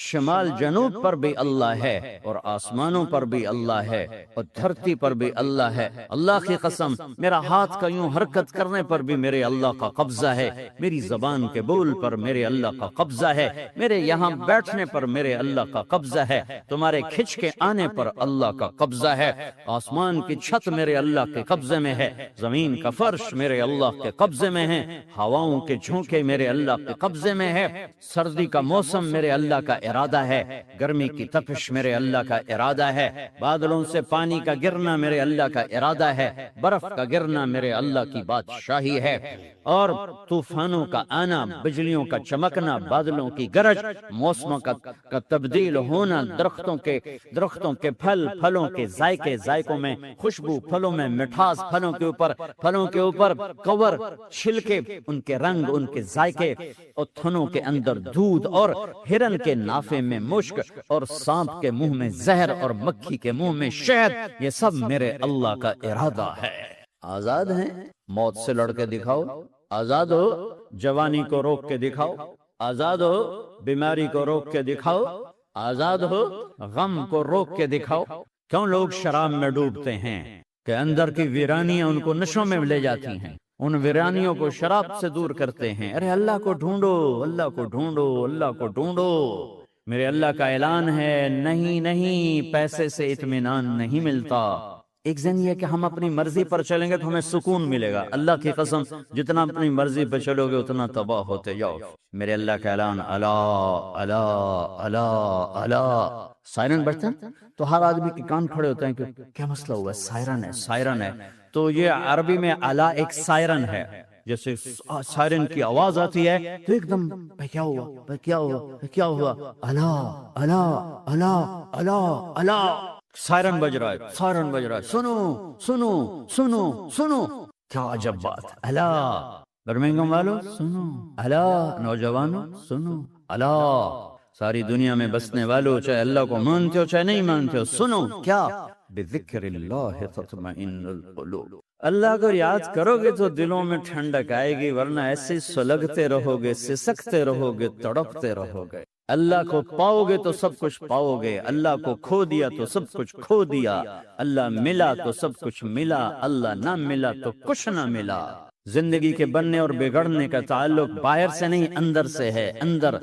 شمال جنوب پر بھی اللہ ہے اور آسمانوں پر بھی اللہ ہے اور دھرتی پر بھی اللہ ہے. اللہ کی قسم میرا ہاتھ کا یوں حرکت کرنے پر بھی میرے اللہ کا قبضہ ہے, میری زبان کے بول پر میرے اللہ کا قبضہ ہے, میرے یہاں بیٹھنے پر میرے اللہ کا قبضہ ہے, تمہارے کھچ کے آنے پر اللہ کا قبضہ ہے. آسمان کی چھت میرے اللہ کے قبضے میں ہے, زمین کا فرش میرے اللہ کے قبضے میں ہے, ہواؤں کے جھونکے میرے اللہ کے قبضے میں ہے, سردی کا موسم میرے اللہ کا ارادہ ہے, گرمی کی تپش میرے اللہ کا ارادہ ہے, بادلوں سے پانی کا گرنا میرے اللہ کا ارادہ ہے, برف کا گرنا میرے اللہ کی بادشاہی ہے, اور طوفانوں کا آنا, بجلیوں کا چمکنا, بادلوں کی گرج, موسموں کا تبدیل ہونا, درختوں کے پھلوں کے ذائقوں میں خوشبو, پھلوں میں مٹھاس, پھلوں کے اوپر کور, چھلکے, ان کے رنگ, ان کے ذائقے, اور تھنوں کے اندر دودھ, اور ہرن کے نافے میں مشک, اور سانپ کے منہ میں زہر, اور مکھی کے منہ میں شہد, یہ سب میرے اللہ کا ارادہ ہے. آزاد ہیں, موت سے لڑ کے دکھاؤ, آزاد ہو جوانی کو روک کے دکھاؤ, آزاد ہو بیماری کو روک کے دکھاؤ, آزاد ہو غم کو روک کے دکھاؤ. کیوں لوگ شراب میں ڈوبتے ہیں کہ اندر کی ویرانیاں ان کو نشوں میں لے جاتی ہیں, ان ویرانیوں کو شراب سے دور کرتے ہیں. ارے اللہ کو ڈھونڈو, اللہ کو ڈھونڈو, اللہ کو ڈھونڈو. میرے اللہ کا اعلان ہے, نہیں پیسے سے اطمینان نہیں ملتا. ایک ذہن یہ کہ ہم اپنی مرضی پر چلیں گے تو ہمیں سکون ملے گا. اللہ کی قسم جتنا اپنی مرضی پر چلو گے اتنا تباہ ہوتے جاؤ. میرے اللہ کا اعلان, اللہ اللہ اللہ اللہ. سائرن بجتا ہے تو ہر آدمی کے کان کھڑے ہوتے ہیں کہ کیا مسئلہ ہوا ہے, سائرن ہے. تو یہ عربی میں الا ایک سائرن ہے. جیسے سائرن کی آواز آتی ہے تو ایک دم کیا ہوا, اللہ اللہ اللہ اللہ اللہ, سائرن بج رہا ہے, سنو, کیا عجب بات. اللہ برمنگم والو سنو, اللہ نوجوانوں سنو, اللہ ساری دنیا میں بسنے والوں, چاہے اللہ کو مانتے ہو چاہے نہیں مانتے ہو, سنو. کیا بذکر اللہ تطمئن القلوب, اللہ کو یاد کرو گے تو دلوں میں ٹھنڈک آئے گی, ورنہ ایسے سلگتے رہو گے, سسکتے رہو گے, تڑپتے رہو گے. اللہ کو پاؤ گے تو سب کچھ پاؤ گے, اللہ کو کھو دیا تو سب کچھ کھو دیا, اللہ ملا تو سب کچھ ملا, اللہ نہ ملا تو کچھ نہ ملا. زندگی کے بننے اور بگڑنے کا تعلق باہر سے نہیں اندر سے ہے. اندر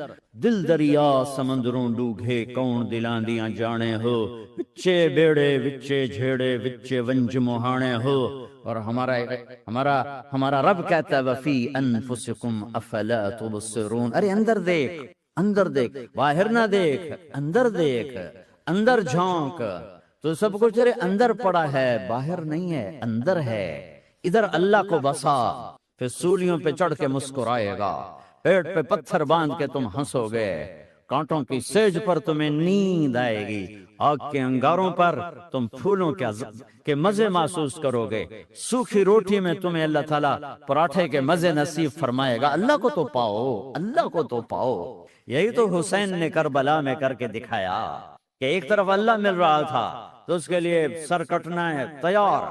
دل دریا سمندروں ڈوگے, کون دلاں دیاں جانے ہو, وچے بیڑے وچے جھیڑے وچے ونج مہانے ہو. اور ہمارا رب کہتا ہے وفی انفسکم افلا تبصرون. ارے اندر دیکھ, باہر نہ دیکھ, اندر دیکھ, اندر جھونک, تو سب کچھ تیرے اندر پڑا ہے, باہر نہیں ہے, اندر ہے. ادھر اللہ کو بسا, پھر سولیوں پہ چڑھ کے مسکرائے گا, پیٹ پہ پتھر باندھ کے تم ہنسو گے, کانٹوں کی سیج پر تمہیں نیند آئے گی, آگ کے انگاروں پر تم پھولوں کے مزے محسوس کرو گے, سوکھی روٹی میں تمہیں اللہ تعالیٰ پراٹھے کے مزے نصیب فرمائے گا. اللہ کو تو پاؤ, اللہ کو تو پاؤ. یہی تو حسین نے کربلا میں کر کے دکھایا کہ ایک طرف اللہ مل رہا تھا تو اس کے لیے سر کٹنا ہے تیار,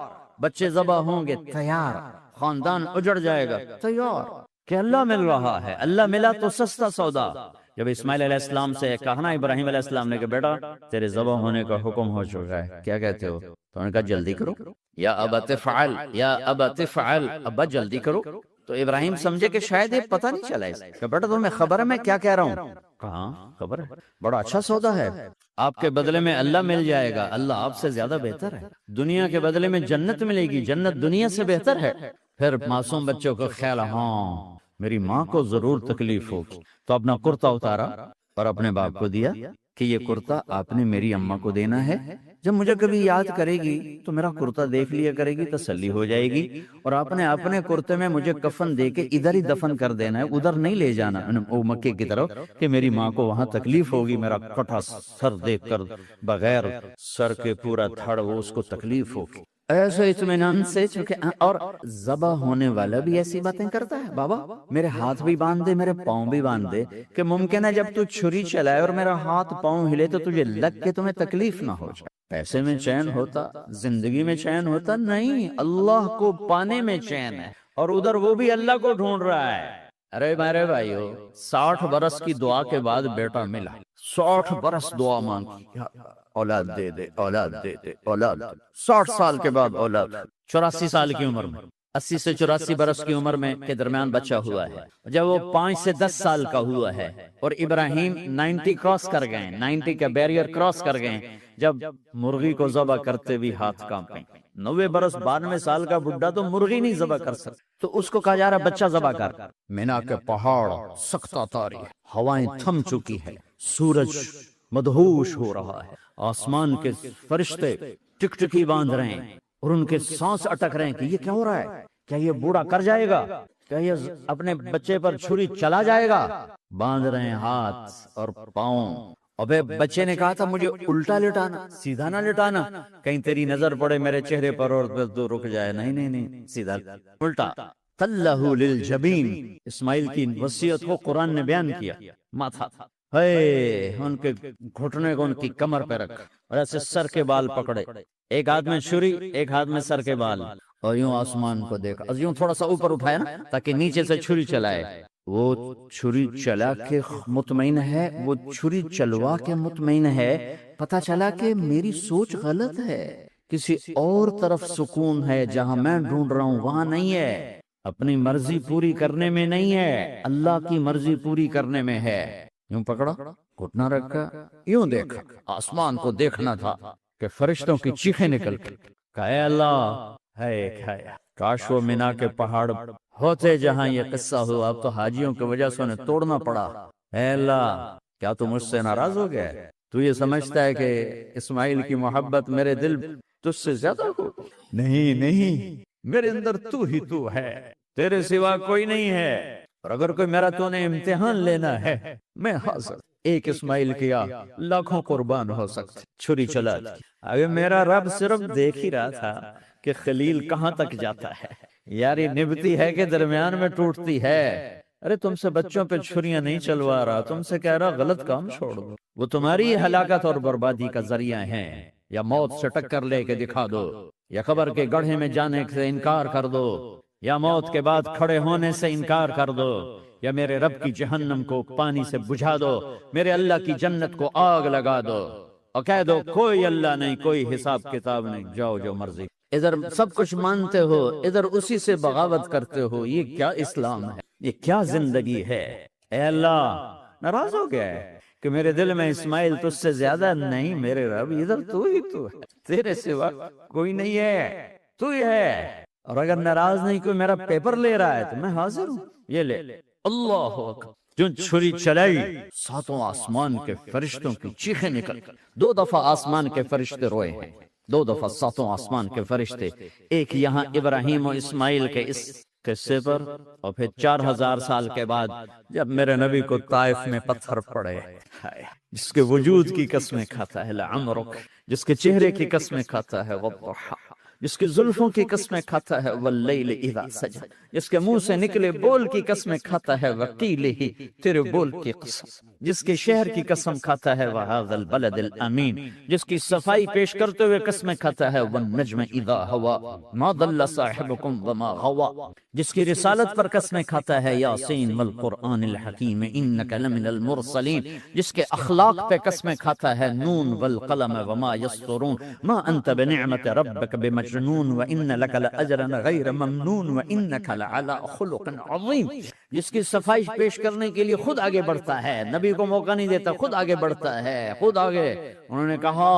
بچے ذبح ہوں گے تیار, خاندان اجڑ جائے گا تیار, کہ اللہ مل رہا ہے. اللہ ملا تو سستا سودا. جب اسماعیل علیہ السلام سے کہا نا ابراہیم علیہ السلام نے کہ بیٹا تیرے ذبح ہونے کا حکم ہو چکا ہے, کیا کہتے ہو؟ تو انہوں نے کہا جلدی کرو, یا ابا تفعل, یا ابا تفعل, ابا جلدی کرو. تو ابراہیم سمجھے کہ شاید یہ پتہ نہیں چلا اس کا, بیٹا تمہیں خبر ہے میں کیا کہہ رہا ہوں؟ کہاں خبر ہے, بڑا اچھا سودا ہے, آپ کے بدلے میں اللہ مل جائے گا, اللہ آپ سے زیادہ بہتر ہے. دنیا کے بدلے میں جنت ملے گی, جنت دنیا سے بہتر ہے. پھر معصوم بچوں کو خیال, ہاں میری ماں کو ضرور تکلیف ہوگی, تو اپنا کرتا اتارا اور اپنے باپ کو دیا کہ یہ کرتا آپ نے میری اماں کو دینا ہے, جب مجھے کبھی یاد کرے گی تو میرا کرتا دیکھ لیا کرے گی, تسلی ہو جائے گی, اور آپ نے اپنے کرتے میں مجھے کفن دے کے ادھر ہی دفن کر دینا ہے, ادھر نہیں لے جانا وہ مکے کی طرف کہ میری ماں کو وہاں تکلیف ہوگی, میرا کٹا سر دیکھ کر بغیر سر کے پورا دھڑ وہ اس کو تکلیف ہوگی. ایسے اطمینان سے, چونکہ اور ذبح ہونے والا بھی ایسی باتیں کرتا ہے, بابا میرے ہاتھ بھی باندھ دے, میرے پاؤں بھی باندھ دے, کہ ممکن ہے جب تو چھری چلائے اور میرا ہاتھ پاؤں ہلے تو تجھے لگ کے تمہیں تکلیف نہ ہو جائے. پیسے میں چین ہوتا، زندگی میں چین ہوتا؟ نہیں، اللہ کو پانے میں چین ہے، اور ادھر وہ بھی اللہ کو ڈھونڈ رہا ہے۔ ارے میرے بھائیو، 60 برس کی دعا کے بعد بیٹا ملا، 60 برس دعا مانگی، یا اللہ اولاد دے دے، اولاد دے دے، اولاد دے۔ 60 سال کے بعد اولاد، 84 سال کی عمر میں، 80 سے 84 برس کی عمر میں کے درمیان بچہ ہوا ہے۔ جب وہ 5 سے 10 سال کا ہوا ہے اور ابراہیم 90 کراس کر گئے، 90 کا بیریئر کراس کر گئے، جب مرغی کو ذبح کرتے بھی ہاتھ کانپے، 90 برس 92 سال کا بڈھا تو مرغی نہیں ذبح کر سکتا، تو اس کو کہا جا رہا بچہ ذبح کر۔ مینا کے پہاڑ سختہ تاری، ہوائیں تھم چکی ہے، سورج مدہوش ہو رہا ہے، آسمان کے فرشتے ٹکٹکی باندھ رہے ہیں اور ان کے سانس اٹک رہے ہیں کہ یہ کیا ہو رہا ہے؟ کیا یہ بوڑھا کر جائے گا؟ کیا یہ اپنے بچے پر چھری چلا جائے گا؟ باندھ رہے ہیں ہاتھ اور پاؤں۔ ابے بچے نے کہا تھا مجھے الٹا لٹانا، سیدھا نہ لٹانا، کہیں تیری نظر پڑے میرے چہرے پر اور تو رک جائے۔ نہیں نہیں نہیں، سیدھا الٹا۔ تلہ للجبین، اسماعیل کی وصیت کو قرآن نے بیان کیا۔ ماتھا ہے ان کے گھٹنے کو ان کی کمر پہ رکھ اور ایسے سر کے بال پکڑے، ایک ہاتھ میں چھری، ایک ہاتھ میں سر کے بال، اور یوں آسمان کو دیکھا، یوں تھوڑا سا اوپر اٹھایا نا تاکہ نیچے سے چھری چلائے۔ وہ چھری چلا کے مطمئن ہے، وہ چھری چلوا کے مطمئن ہے، پتا چلا کہ میری سوچ غلط ہے، کسی اور طرف سکون ہے، جہاں میں ڈھونڈ رہا ہوں وہاں نہیں ہے، اپنی مرضی پوری کرنے میں نہیں ہے، اللہ کی مرضی پوری کرنے میں ہے۔ یوں پکڑا، گھٹنا رکھا، یوں دیکھا، آسمان کو دیکھنا تھا کہ فرشتوں کی چیخیں نکل کے کہا اے اللہ، ہے کاش وہ مینا کے پہاڑ ہوتے جہاں یہ قصہ ہوا، اب تو حاجیوں کی وجہ سے انہیں توڑنا پڑا۔ اے اللہ، کیا تو مجھ سے ناراض ہو گیا ہے؟ تو یہ سمجھتا ہے کہ اسماعیل کی محبت میرے دل تجھ سے زیادہ ہو؟ نہیں، میرے اندر تو ہی تو ہے، تیرے سوا کوئی نہیں ہے، اور اگر کوئی میرا تو نے امتحان لینا ہے میں حاضر۔ ایک اسماعیل کیا لاکھوں قربان ہو سکتے، چھری چلا دی۔ ابھی میرا رب صرف دیکھ ہی رہا تھا کہ خلیل کہاں تک جاتا ہے، یاری نبھتی ہے کہ درمیان میں ٹوٹتی ہے۔ ارے تم سے بچوں پہ چھریاں نہیں چلوا رہا، تم سے کہہ رہا غلط کام چھوڑ دو، وہ تمہاری ہلاکت اور بربادی کا ذریعہ ہیں، یا موت سے ٹکر لے کے دکھا دو، یا قبر کے گڑھے میں جانے سے انکار کر دو، یا موت کے بعد کھڑے ہونے سے انکار کر دو، یا میرے رب کی جہنم کو پانی سے بجھا دو، میرے اللہ کی جنت کو آگ لگا دو، اور کہہ دو کوئی اللہ نہیں، کوئی حساب کتاب نہیں، جاؤ جو مرضی۔ ادھر سب کچھ مانتے ہو، ادھر اسی سے بغاوت کرتے ہو، یہ کیا اسلام ہے؟ یہ کیا زندگی ہے؟ اے اللہ، ناراض ہو گیا ہے کہ میرے دل میں اسماعیل تجھ سے زیادہ نہیں، میرے رب ادھر تو ہی تو ہے، تیرے سوا کوئی نہیں ہے، تو ہی ہے، اور اگر ناراض نہیں کوئی میرا پیپر لے رہا ہے تو میں حاضر ہوں، یہ لے۔ اللہ اکبر، جو چھری چلائی، ساتوں آسمان کے فرشتوں کی چیخیں نکل، 2 دفعہ آسمان کے فرشتے روئے ہیں، 2 دفعہ ساتوں آسمان کے فرشتے، ایک یہاں ابراہیم و اسماعیل کے اس قصے پر، اور پھر 4000 سال کے بعد جب میرے نبی کو طائف میں پتھر پڑے، جس کے وجود کی قسمیں کھاتا ہے لعمرک، جس کے چہرے کی قسمیں کھاتا ہے والضحى، جس کے زلفوں کی قسمیں کھاتا ہے واللیل اذا سجى، جس کے منہ سے نکلے بول کی قسمیں کھاتا ہے وقیلہ، تیرے بول کی قسم، جس کے شہر کی قسم کھاتا ہے وہذا البلد الامین، جس کی صفائی پیش کرتے ہوئے قسمیں کھاتا ہے والنجم اذا هوى ما ضل صاحبكم وما غوى، جس کی رسالت پر قسمیں کھاتا ہے یاسین والقرآن الحکیم انک لمن المرسلین، جس کے اخلاق پہ قسمیں کھاتا ہے نون والقلم وما یسطرون ما انت بنعمت ربک بمجنون وان لک لاجرا غیر ممنون وانک لعلی خلق عظیم، جس کی صفائی پیش کرنے کے لیے خود آگے بڑھتا ہے، نبی کو موقع نہیں دیتا، خود آگے بڑھتا ہے، خود آگے۔ انہوں نے کہا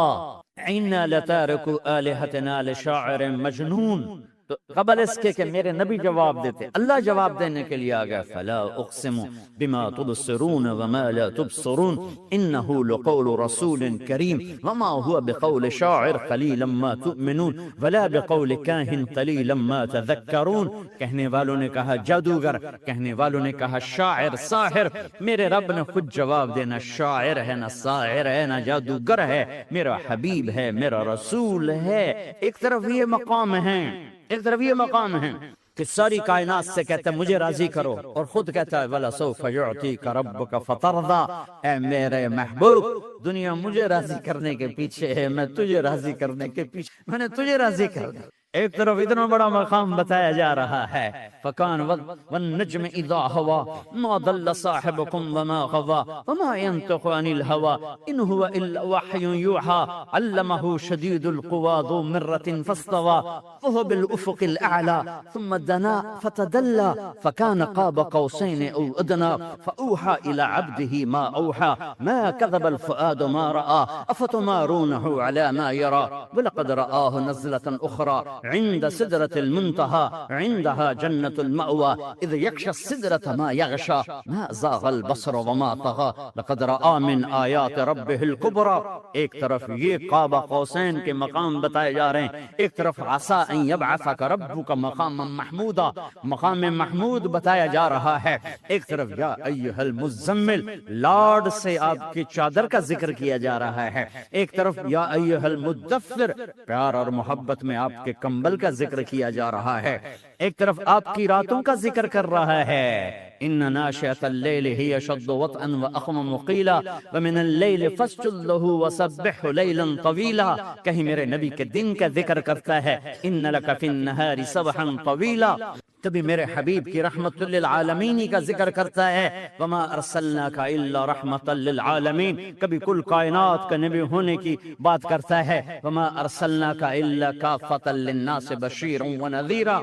انا لتارکو آلہتنا لشاعر مجنون، تو قبل اس کے میرے نبی جواب دیتے، اللہ جواب دینے کے لیے آ گیا، فلا اقسم بما تبصرون وما لا تبصرون انه لقول رسول کریم وما هو بقول شاعر قلیلا ما تؤمنون ولا بقول کاہن قلیلا ما تذکرون۔ کہنے والوں نے کہا جادوگر، کہنے والوں نے کہا شاعر، ساحر، میرے رب نے خود جواب دینا، شاعر ہے نہ ساحر ہے نہ جادوگر ہے، میرا حبیب ہے، میرا رسول ہے۔ ایک طرف یہ مقام ہے، ایک طرف یہ مقام ہے کہ ساری کائنات سے کہتا ہے مجھے راضی کرو، اور خود کہتا ہے وَلَسَوْفَ يُعْطِيكَ رَبُّكَ فَتَرْضَىٰ، اے میرے محبوب دنیا مجھے راضی کرنے کے پیچھے ہے، میں تجھے راضی کرنے کے پیچھے، میں نے تجھے راضی کر دیا۔ ایک طرف اتنا بڑا مقام بتایا جا رہا ہے، فَكَانَ وَالنَّجْمِ إِذَا هَوَىٰ مَا ضَلَّ صَاحِبُكُمْ وَمَا غَوَىٰ وَمَا يَنطِقُ عَنِ الْهَوَىٰ إِنْ هُوَ إِلَّا وَحْيٌ يُوحَىٰ عَلَّمَهُ شَدِيدُ الْقُوَىٰ ذُو مِرَّةٍ فَاسْتَوَىٰ وَهُوَ بِالْأُفُقِ الْأَعْلَىٰ ثُمَّ دَنَا فَتَدَلَّىٰ فَكَانَ قَابَ قَوْسَيْنِ أَوْ أَدْنَىٰ فَأَوْحَىٰ إِلَىٰ عَبْدِهِ مَا أَوْحَىٰ مَا كَذَبَ الْفُؤَادُ مَا رَأَىٰ أَفَتُمَارُونَهُ عَلَىٰ مَا يَرَىٰ وَلَقَدْ رَآهُ نَزْلَةً أُخْرَىٰ عند سدرة المنتهى عندها جنة المأوى إذ يغشى السدرة ما يغشى ما زاغ البصر وما طغى لقد رأى من آيات ربه الكبرى۔ ایک طرف یہ قاب قوسین کے مقام بتائے جا رہے ہیں، ایک طرف عسى ان يبعثك ربك مقاما محمودا، مقام محمود بتایا جا رہا ہے، ایک طرف یا ایھا المزمل لارڈ سے آپ کی چادر کا ذکر کیا جا رہا ہے، ایک طرف یا ایھا المدثر پیار اور محبت میں آپ کے کمبل کا ذکر کیا جا رہا ہے، ایک طرف آپ کی راتوں کا ذکر کر رہا ہے، ان ناشئة الليل هي اشد وطئا واقوم قيلا ومن الليل فاسجد له وسبحه ليلا طويلا، کہیں میرے نبی کے دن کا ذکر کرتا ہے ان لك في النهار سبحا طويلا، کبھی میرے حبیب کی رحمت للعالمین کا ذکر کرتا ہے وما ارسلناک الا رحمت للعالمین، کبھی کل کائنات کا نبی ہونے کی بات کرتا ہے وما ارسلناک الا کافۃ للناس بشیرا ونذیرا،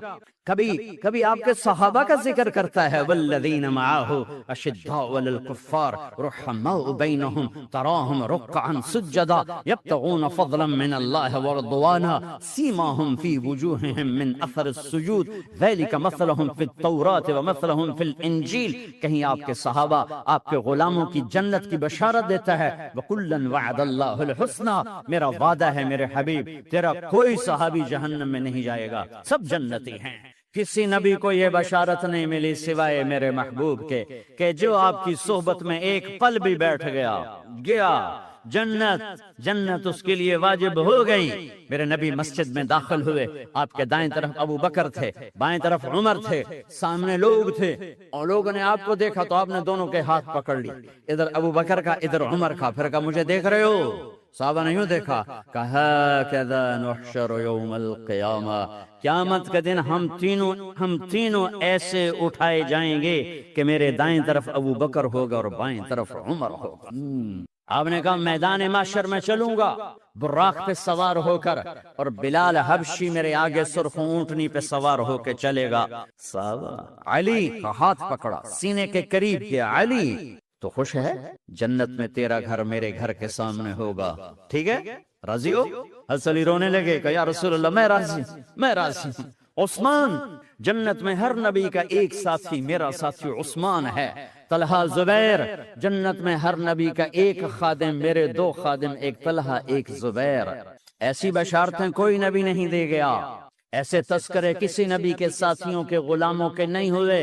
کبھی آپ کے صحابہ کا ذکر کرتا ہے والذین معه اشداء علی الکفار رحماء بینہم تراہم رکعا سجدا یبتغون فضلا من اللہ ورضوانا سیماہم فی وجوہہم من اثر السجود ذلک مثلہم فی التوراۃ ومثلہم فی الانجیل، کہیں آپ کے صحابہ آپ کے غلاموں کی جنت کی بشارت دیتا ہے وکلا وعد اللہ الحسنی، میرا وعدہ ہے میرے حبیب تیرا کوئی صحابی جہنم میں نہیں جائے گا، سب جنتی ہیں۔ کسی نبی کو یہ بشارت نہیں ملی سوائے میرے محبوب کے کہ جو آپ کی صحبت میں ایک پل بھی بیٹھ گیا جنت اس کے لیے واجب ہو گئی۔ میرے نبی مسجد میں داخل ہوئے، آپ کے دائیں طرف ابو بکر تھے، بائیں طرف عمر تھے، سامنے لوگ تھے، اور لوگوں نے آپ کو دیکھا تو آپ نے دونوں کے ہاتھ پکڑ لی، ادھر ابو بکر کا ادھر عمر کا، پھر کہا مجھے دیکھ رہے ہو؟ صحابہ نے یوں دیکھا، کہا کذا نحشر یوم القیامہ، قیامت کے دن ہم تینوں ایسے اٹھائے جائیں گے کہ میرے دائیں طرف ابو بکر ہوگا اور بائیں طرف عمر ہوگا۔ آپ نے کہا میدان محشر میں چلوں گا براق پہ سوار ہو کر، اور بلال حبشی میرے آگے سرخ اونٹنی پہ سوار ہو کے چلے گا۔ صحابہ علی کا ہاتھ پکڑا، سینے کے قریب کیا، علی تو خوش ہے؟ جنت میں تیرا گھر میرے گھر کے سامنے ہوگا، ٹھیک ہے؟ راضی ہو؟ حضرت علی رونے لگے کہ یا رسول اللہ میں راضی ہوں۔ عثمان، جنت میں ہر نبی کا ایک ساتھی میرا ساتھی عثمان ہے۔ طلحہ، زبیر، جنت میں ہر نبی کا ایک خادم میرے دو خادم، ایک طلحہ ایک زبیر۔ ایسی بشارتیں کوئی نبی نہیں دے گیا، ایسے تذکرے کسی نبی کے ساتھیوں کے غلاموں کے نہیں ہوئے۔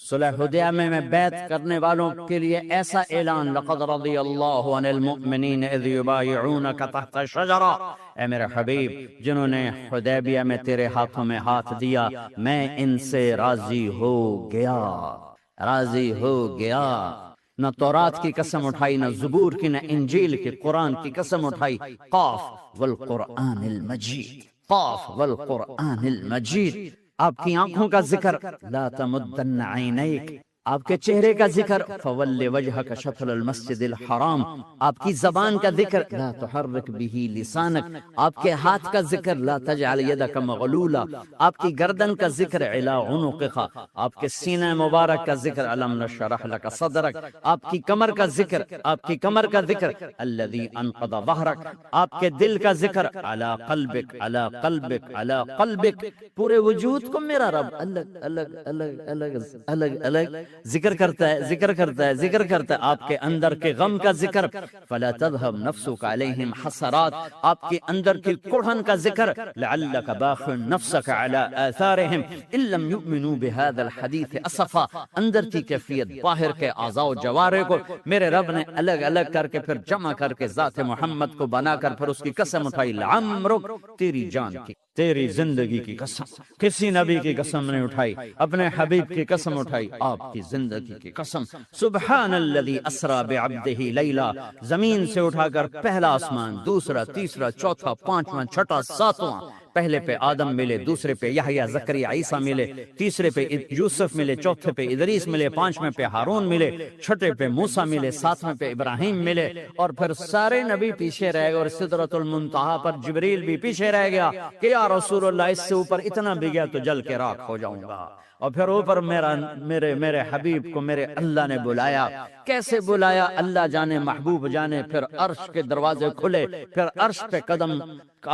صلح حدیبیہ میں بیعت کرنے والوں کے لیے ایسا اعلان لقد رضی اللہ عن المؤمنین اذ یبایعونک تحت الشجرہ، اے میرے حبیب جنہوں نے حدیبیہ میں تیرے ہاتھوں میں ہاتھ دیا میں ان سے راضی ہو گیا۔ نہ تورات کی قسم اٹھائی، نہ زبور کی، نہ انجیل کی، قرآن کی قسم اٹھائی۔ قاف والقرآن المجید، قاف والقرآن المجید۔ آپ کی آنکھوں کا ذکر لا تمدن عینیک، آپ کے چہرے کا ذکر فول وجہک شطر المسجد الحرام، آپ کی زبان کا ذکر لا تحرک به لسانک، آپ کے ہاتھ کا ذکر لا تجعل یدک مغلولا، آپ کی گردن کا ذکر علی عنقک، آپ کے سینہ مبارک کا ذکر الم نشرح لک صدرک، آپ کی کمر کا ذکر الذی انقض ظہرک، آپ کے دل کا ذکر علی قلبک علی قلبک علی قلبک۔ پورے وجود کو میرا رب الگ الگ الگ الگ الگ الگ ذکر کرتا ہے، آپ کے اندر کے غم کا ذکر فلا تذهب نفسك عليهم حسرات، آپ کے اندر کی کڑھن کا ذکر لعلك باخع نفسك على آثارهم ان لم يؤمنوا بهذا الحديث اسفا، اندر کی کیفیت باہر کے اعضاء و جوارح کو میرے رب نے الگ الگ کر کے پھر جمع کر کے ذات محمد کو بنا کر پھر اس کی قسم اٹھائی لعمرک، تیری جان کی تیری زندگی کی قسم، کسی نبی کی قسم نہیں اٹھائی، اپنے حبیب کی قسم اٹھائی، آپ کی زندگی کی قسم۔ سبحان الذی اسری بعبدہ لیلا، زمین سے اٹھا کر پہلا آسمان، دوسرا، تیسرا، چوتھا، پانچواں، چھٹا، ساتواں، پہلے پہ آدم ملے، دوسرے پہ یحییٰ، زکریا، عیسیٰ ملے، تیسرے پہ یوسف ملے، چوتھے پہ ادریس ملے، پانچویں پہ ہارون ملے، چھٹے پہ موسیٰ ملے، ساتویں پہ ابراہیم ملے، اور پھر سارے نبی پیچھے رہ گئے، اور سدرۃ المنتہا پر جبریل بھی پیچھے رہ گیا کہ یا رسول اللہ اس سے اوپر اتنا بھی گیا تو جل کے راکھ ہو جاؤں گا۔ اور پھر اوپر میرے حبیب کو میرے اللہ نے بلایا، کیسے بلایا اللہ جانے، محبوب جانے۔ پھر عرش کے دروازے کھلے، پھر عرش پہ قدم،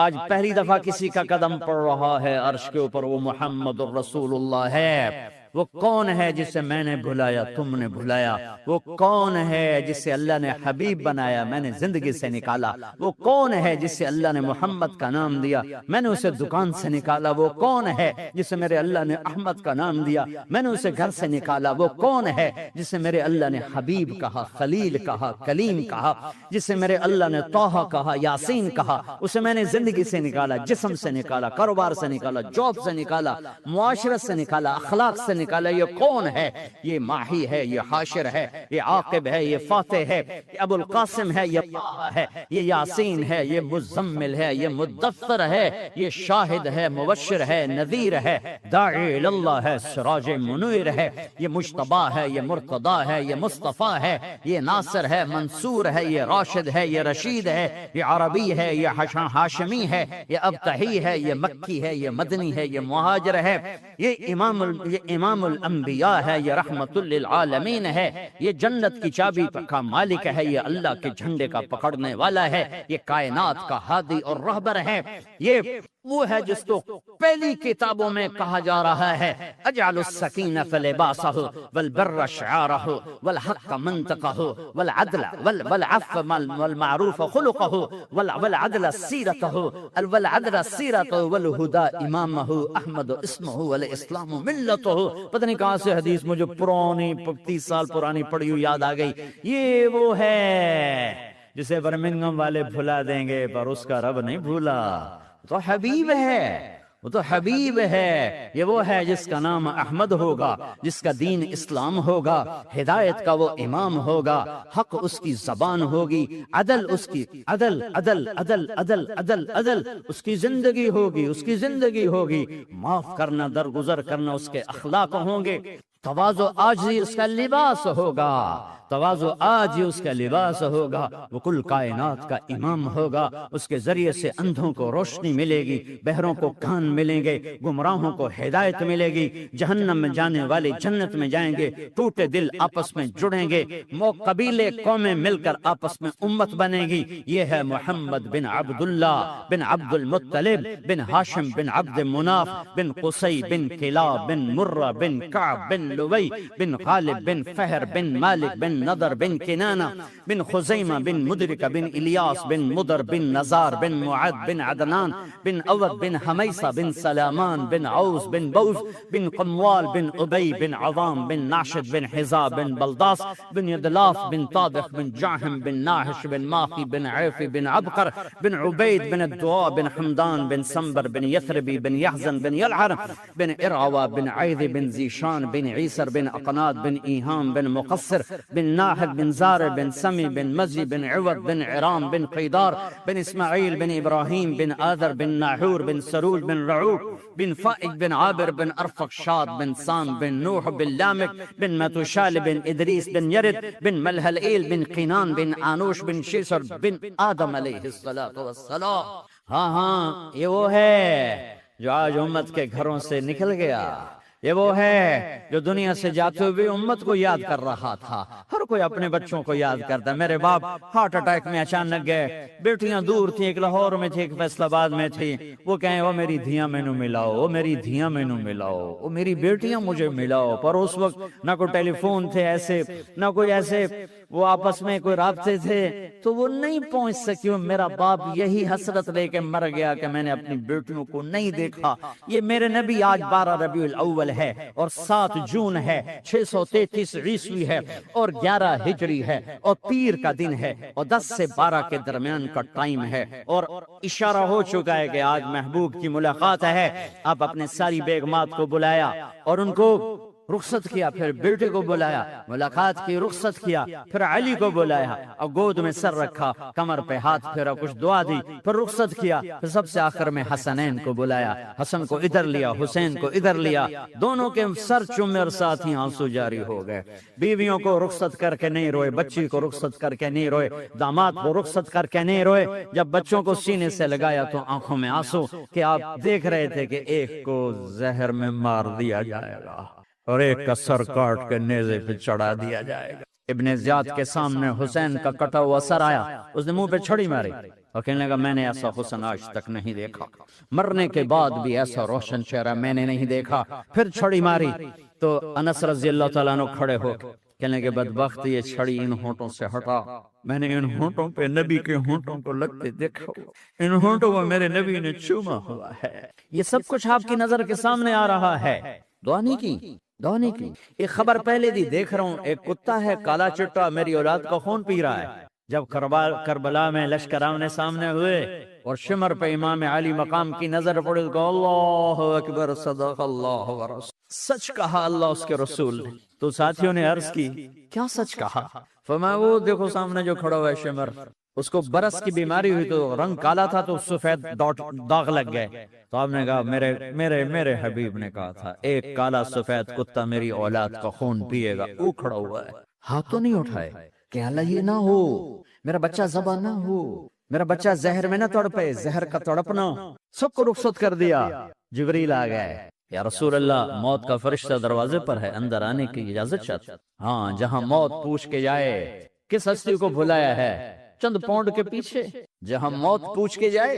آج پہلی دفعہ کسی کا قدم پڑ رہا ہے عرش کے اوپر، وہ محمد الرسول اللہ ہے۔ وہ کون ہے جسے میں نے بلایا، تم نے بلایا؟ وہ کون ہے جسے اللہ نے حبیب بنایا، میں نے زندگی سے نکالا؟ وہ کون ہے جسے اللہ نے محمد کا نام دیا، میں نے اسے دکان سے نکالا؟ وہ کون ہے جسے میرے اللہ نے احمد کا نام دیا، میں نے اسے گھر سے نکالا؟ وہ کون ہے جسے میرے اللہ نے حبیب کہا، خلیل کہا، کلیم کہا، جسے میرے اللہ نے طٰہٰ کہا، یاسین کہا؟ اسے میں نے زندگی سے نکالا، جسم سے نکالا، کاروبار سے نکالا، جاب سے نکالا، معاشرت سے نکالا، اخلاق سے نکالا۔ یہ کون ہے؟ یہ ماہی ہے، یہ حاشر ہے، یہ عاقب ہے، یہ فاتح ہے، یہ ابو القاسم ہے، یہ طٰہٰ ہے، یہ یاسین ہے، یہ مزمل ہے، یہ مدثر ہے، یہ شاہد ہے، مبشر ہے، نذیر ہے، داعی اللہ ہے، سراج منیر ہے، یہ مجتبیٰ ہے، یہ مرتضیٰ ہے، یہ مصطفیٰ ہے، یہ ناصر ہے، منصور ہے، یہ راشد ہے، یہ رشید ہے، یہ عربی ہے، یہ ہاشمی ہے، یہ ابتہی ہے، یہ مکی ہے، یہ مدنی ہے، یہ مہاجر ہے، یہ امام الانبیاء ہے، یہ رحمت للعالمین ہے، یہ جنت کی چابی کا مالک ہے، یہ اللہ کے جھنڈے کا پکڑنے والا ہے، یہ کائنات کا ہادی اور رہبر ہے، یہ وہ ہے جس کو پہلی کتابوں میں کہا جا رہا ہے اجعل السکینۃ لباسہ والبر شعارہ والحق منطقہ والعدل والعفو والمعروف خلقہ والعدل سیرتہ والہدى امامہ احمد اسمہ والاسلام ملتہ۔ پتہ نہیں کہاں سے حدیث مجھے پرانی 30 سال پرانی پڑھی ہوئی یاد آ گئی۔ یہ وہ ہے جسے برمنگم والے بھلا دیں گے پر اس کا رب نہیں بھولا، تو حبیب ہے، وہ تو حبیب ہے۔ یہ وہ ہے جس کا نام احمد ہوگا، جس کا دین اسلام ہوگا، ہدایت کا وہ امام ہوگا، حق اس کی زبان ہوگی، عدل اس کی عدل عدل عدل عدل عدل عدل اس کی زندگی ہوگی، اس کی زندگی ہوگی، معاف کرنا، درگزر کرنا اس کے اخلاق ہوں گے، تواضع عاجزی اس کا لباس ہوگا، تواضع آج اس کا لباس ہوگا، وہ کل کائنات کا امام ہوگا، اس کے ذریعے سے اندھوں کو روشنی ملے گی، بہروں کو کان ملیں گے، گمراہوں کو ہدایت ملے گی، جہنم میں جانے والے جنت میں جائیں گے، ٹوٹے دل آپس میں جڑیں گے، قبیلے قومیں مل کر آپس میں امت بنے گی۔ یہ ہے محمد بن عبداللہ بن عبد المطلب بن ہاشم بن عبد مناف بن قصی بن کلاب بن مرہ بن کعب بن لوی بن غالب بن فہر بن مالک بن نضر بن کنانہ بن خزیمہ بن مدرکہ بن الیاس بن مدر بن نزار بن معد بن عدنان بن اود بن حمیصہ بن سلامان بن عوس بن بوز بن قموال بن ابی بن عظام بن ناشد بن حزا بن بلداس بن یدلاف بن طابخ بن جاہم بن ناحش بن ماخی بن عیفی بن عبقر بن عبید بن الدعاء بن حمدان بن سنبر بن یثربی بن یحزن بن یلعر بن ارعوى بن عیذ بن زیشان بن عیسر بن اقناد بن ایہام بن مقصر بن ناحد بن زار بن سمی بن مزی بن عوض بن عرام بن قیدار بن اسماعیل بن ابراہیم بن آذر بن ناحور بن سروج بن رعوب بن فائق بن عابر بن ارفق شاد بن سام بن نوح بن لامک بن متوشال بن ادریس بن یرد بن ملہلئیل بن قینان بن آنوش بن شیسر بن آدم علیہ السلام۔ ہاں یہ وہ ہے جو آج امت کے گھروں سے نکل گیا، یہ وہ ہے جو دنیا سے جاتے ہوئے امت کو یاد کر رہا تھا۔ ہر کوئی اپنے بچوں کو یاد کرتا ہے۔ میرے باپ ہارٹ اٹیک میں اچانک گئے، بیٹیاں دور تھیں، ایک لاہور میں تھی، ایک فیصل آباد میں تھی، وہ کہیں وہ میری دھیاں مینو ملاؤ، وہ میری دھیاں مینو ملاؤ، وہ میری بیٹیاں مجھے ملاؤ۔ پر اس وقت نہ کوئی ٹیلی فون تھے ایسے، نہ کوئی ایسے وہ آپس میں کوئی رابطے تھے، تو وہ نہیں پہنچ سکی۔ میرا باپ یہی حسرت لے کے مر گیا کہ میں نے اپنی بیٹیوں کو نہیں دیکھا۔ یہ میرے نبی آج 12 ربیع الاول ہے اور 7 جون ہے 633 عیسوی ہے اور 11 ہجری ہے اور پیر کا دن ہے اور 10 سے 12 کے درمیان کا ٹائم ہے اور اشارہ ہو چکا ہے کہ آج محبوب کی ملاقات ہے. آپ اپنے ساری بیگمات کو بلایا اور ان کو رخصت کیا، پھر بیٹے کو بلایا، ملاقات کی، رخصت کیا، پھر علی کو بلایا اور گود میں سر رکھا، کمر پہ ہاتھ پھیرا، کچھ دعا دی، پھر رخصت کیا، پھر سب سے آخر میں حسنین کو بلایا، حسن کو ادھر لیا، حسین کو ادھر لیا، دونوں کے سر چومے اور ساتھ ہی آنسو جاری ہو گئے. بیویوں کو رخصت کر کے نہیں روئے، بچی کو رخصت کر کے نہیں روئے، داماد کو رخصت کر کے نہیں روئے. جب بچوں کو سینے سے لگایا تو آنکھوں میں آنسو کہ آپ دیکھ رہے تھے کہ ایک کو زہر میں مار دیا جائے گا اور ایک کا سر کاٹ کے نیزے پہ چڑھا دیا جائے گا. ابن زیاد کے سامنے حسین کا کٹا ہوا سر آیا، اس نے منہ پہ چھڑی ماری اور کہنے لگا میں نے ایسا حسن آج تک نہیں دیکھا، مرنے کے بعد بھی ایسا روشن چہرہ میں نے نہیں دیکھا. پھر چھڑی ماری تو انس رضی اللہ تعالیٰ عنہ کھڑے ہو کہنے لگے بدبخت یہ چھڑی ان ہونٹوں سے ہٹا، میں نے ان ہونٹوں پہ نبی کے ہونٹوں کو لگتے دیکھا، ان ہونٹوں کو میرے نبی نے چوما ہوا ہے. یہ سب کچھ آپ کی نظر کے سامنے آ رہا ہے. دعا نہیں کی، دعا نہیں کی. ایک خبر پہلے دی دیکھ رہا ہوں، ایک کتا ہے کالا چٹا میری اولاد کا خون پی رہا ہے. جب کربلا میں لشکر آمنے سامنے ہوئے اور شمر پہ امام علی مقام کی نظر پڑی تو اللہ اکبر، صدق اللہ ورسول، سچ کہا اللہ اس کے رسول نے. تو ساتھیوں نے عرض کی کیا سچ کہا؟ فرمایا وہ دیکھو سامنے جو کھڑا ہوا ہے شمر، اس کو برس کی بیماری ہوئی تو رنگ کالا تھا تو سفید داغ لگ گئے. تو آپ نے کہا میرے حبیب نے کہا تھا ایک کالا سفید کتا میری اولاد کا خون پیے گا. وہ کھڑا ہوا ہے، ہاتھ تو نہیں اٹھائے کہ اللہ یہ نہ ہو، میرا بچہ ذبح نہ ہو، میرا بچہ زہر میں نہ تڑپے، زہر کا تڑپنا. سب کو رخصت کر دیا. جبریل آ گئے، یا رسول اللہ موت کا فرشتہ دروازے پر ہے، اندر آنے کی اجازت چاہتا. ہاں، جہاں موت پوچھ کے جائے. کس ہستی کو بلایا ہے؟ چند پاؤنڈ کے پیچھے. جہاں موت پوچھ کے جائے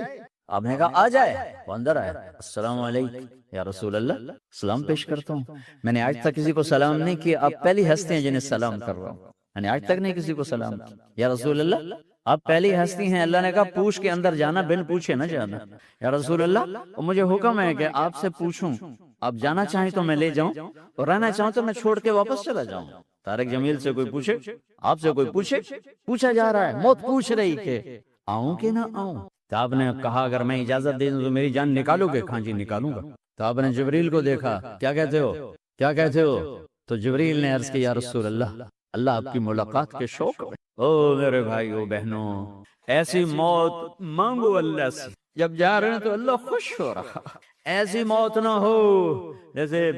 آپ نے کہا آ جائے، وہ اندر آئے. السلام علیکم یا رسول اللہ، سلام پیش کرتا ہوں. میں نے آج تک کسی کو سلام نہیں کیا، آپ پہلی ہستی ہیں جنہیں سلام کر رہا ہوں. میں نے آج تک نہیں کسی کو سلام کیا. یا رسول اللہ آپ پہلی ہستی ہیں. اللہ نے کہا پوچھ کے اندر جانا، بن پوچھے نہ جانا. یا رسول اللہ مجھے حکم ہے کہ آپ سے پوچھوں، آپ جانا چاہیں تو میں لے جاؤں اور رہنا چاہوں تو میں چھوڑ کے واپس چلا جاؤں. طارق جمیل سے کوئی پوچھے، آپ سے کوئی پوچھے، پوچھا جا رہا ہے. موت پوچھ رہی کہ آؤں کہ نہ آؤں. تو آپ نے کہا اگر میں اجازت دے دوں تو میری جان نکالو گے؟ ہاں جی نکالوں گا. تو آپ نے جبریل کو دیکھا، کیا کہتے ہو، کیا کہتے ہو؟ تو جبریل نے عرض کیا یا رسول اللہ اللہ آپ کی ملاقات کے شوق میں. او میرے بھائیو بہنوں، ایسی موت مانگو اللہ سے. جب جا رہے ہیں تو اللہ خوش ہو رہا. ایسی موت نہ ہو جیسے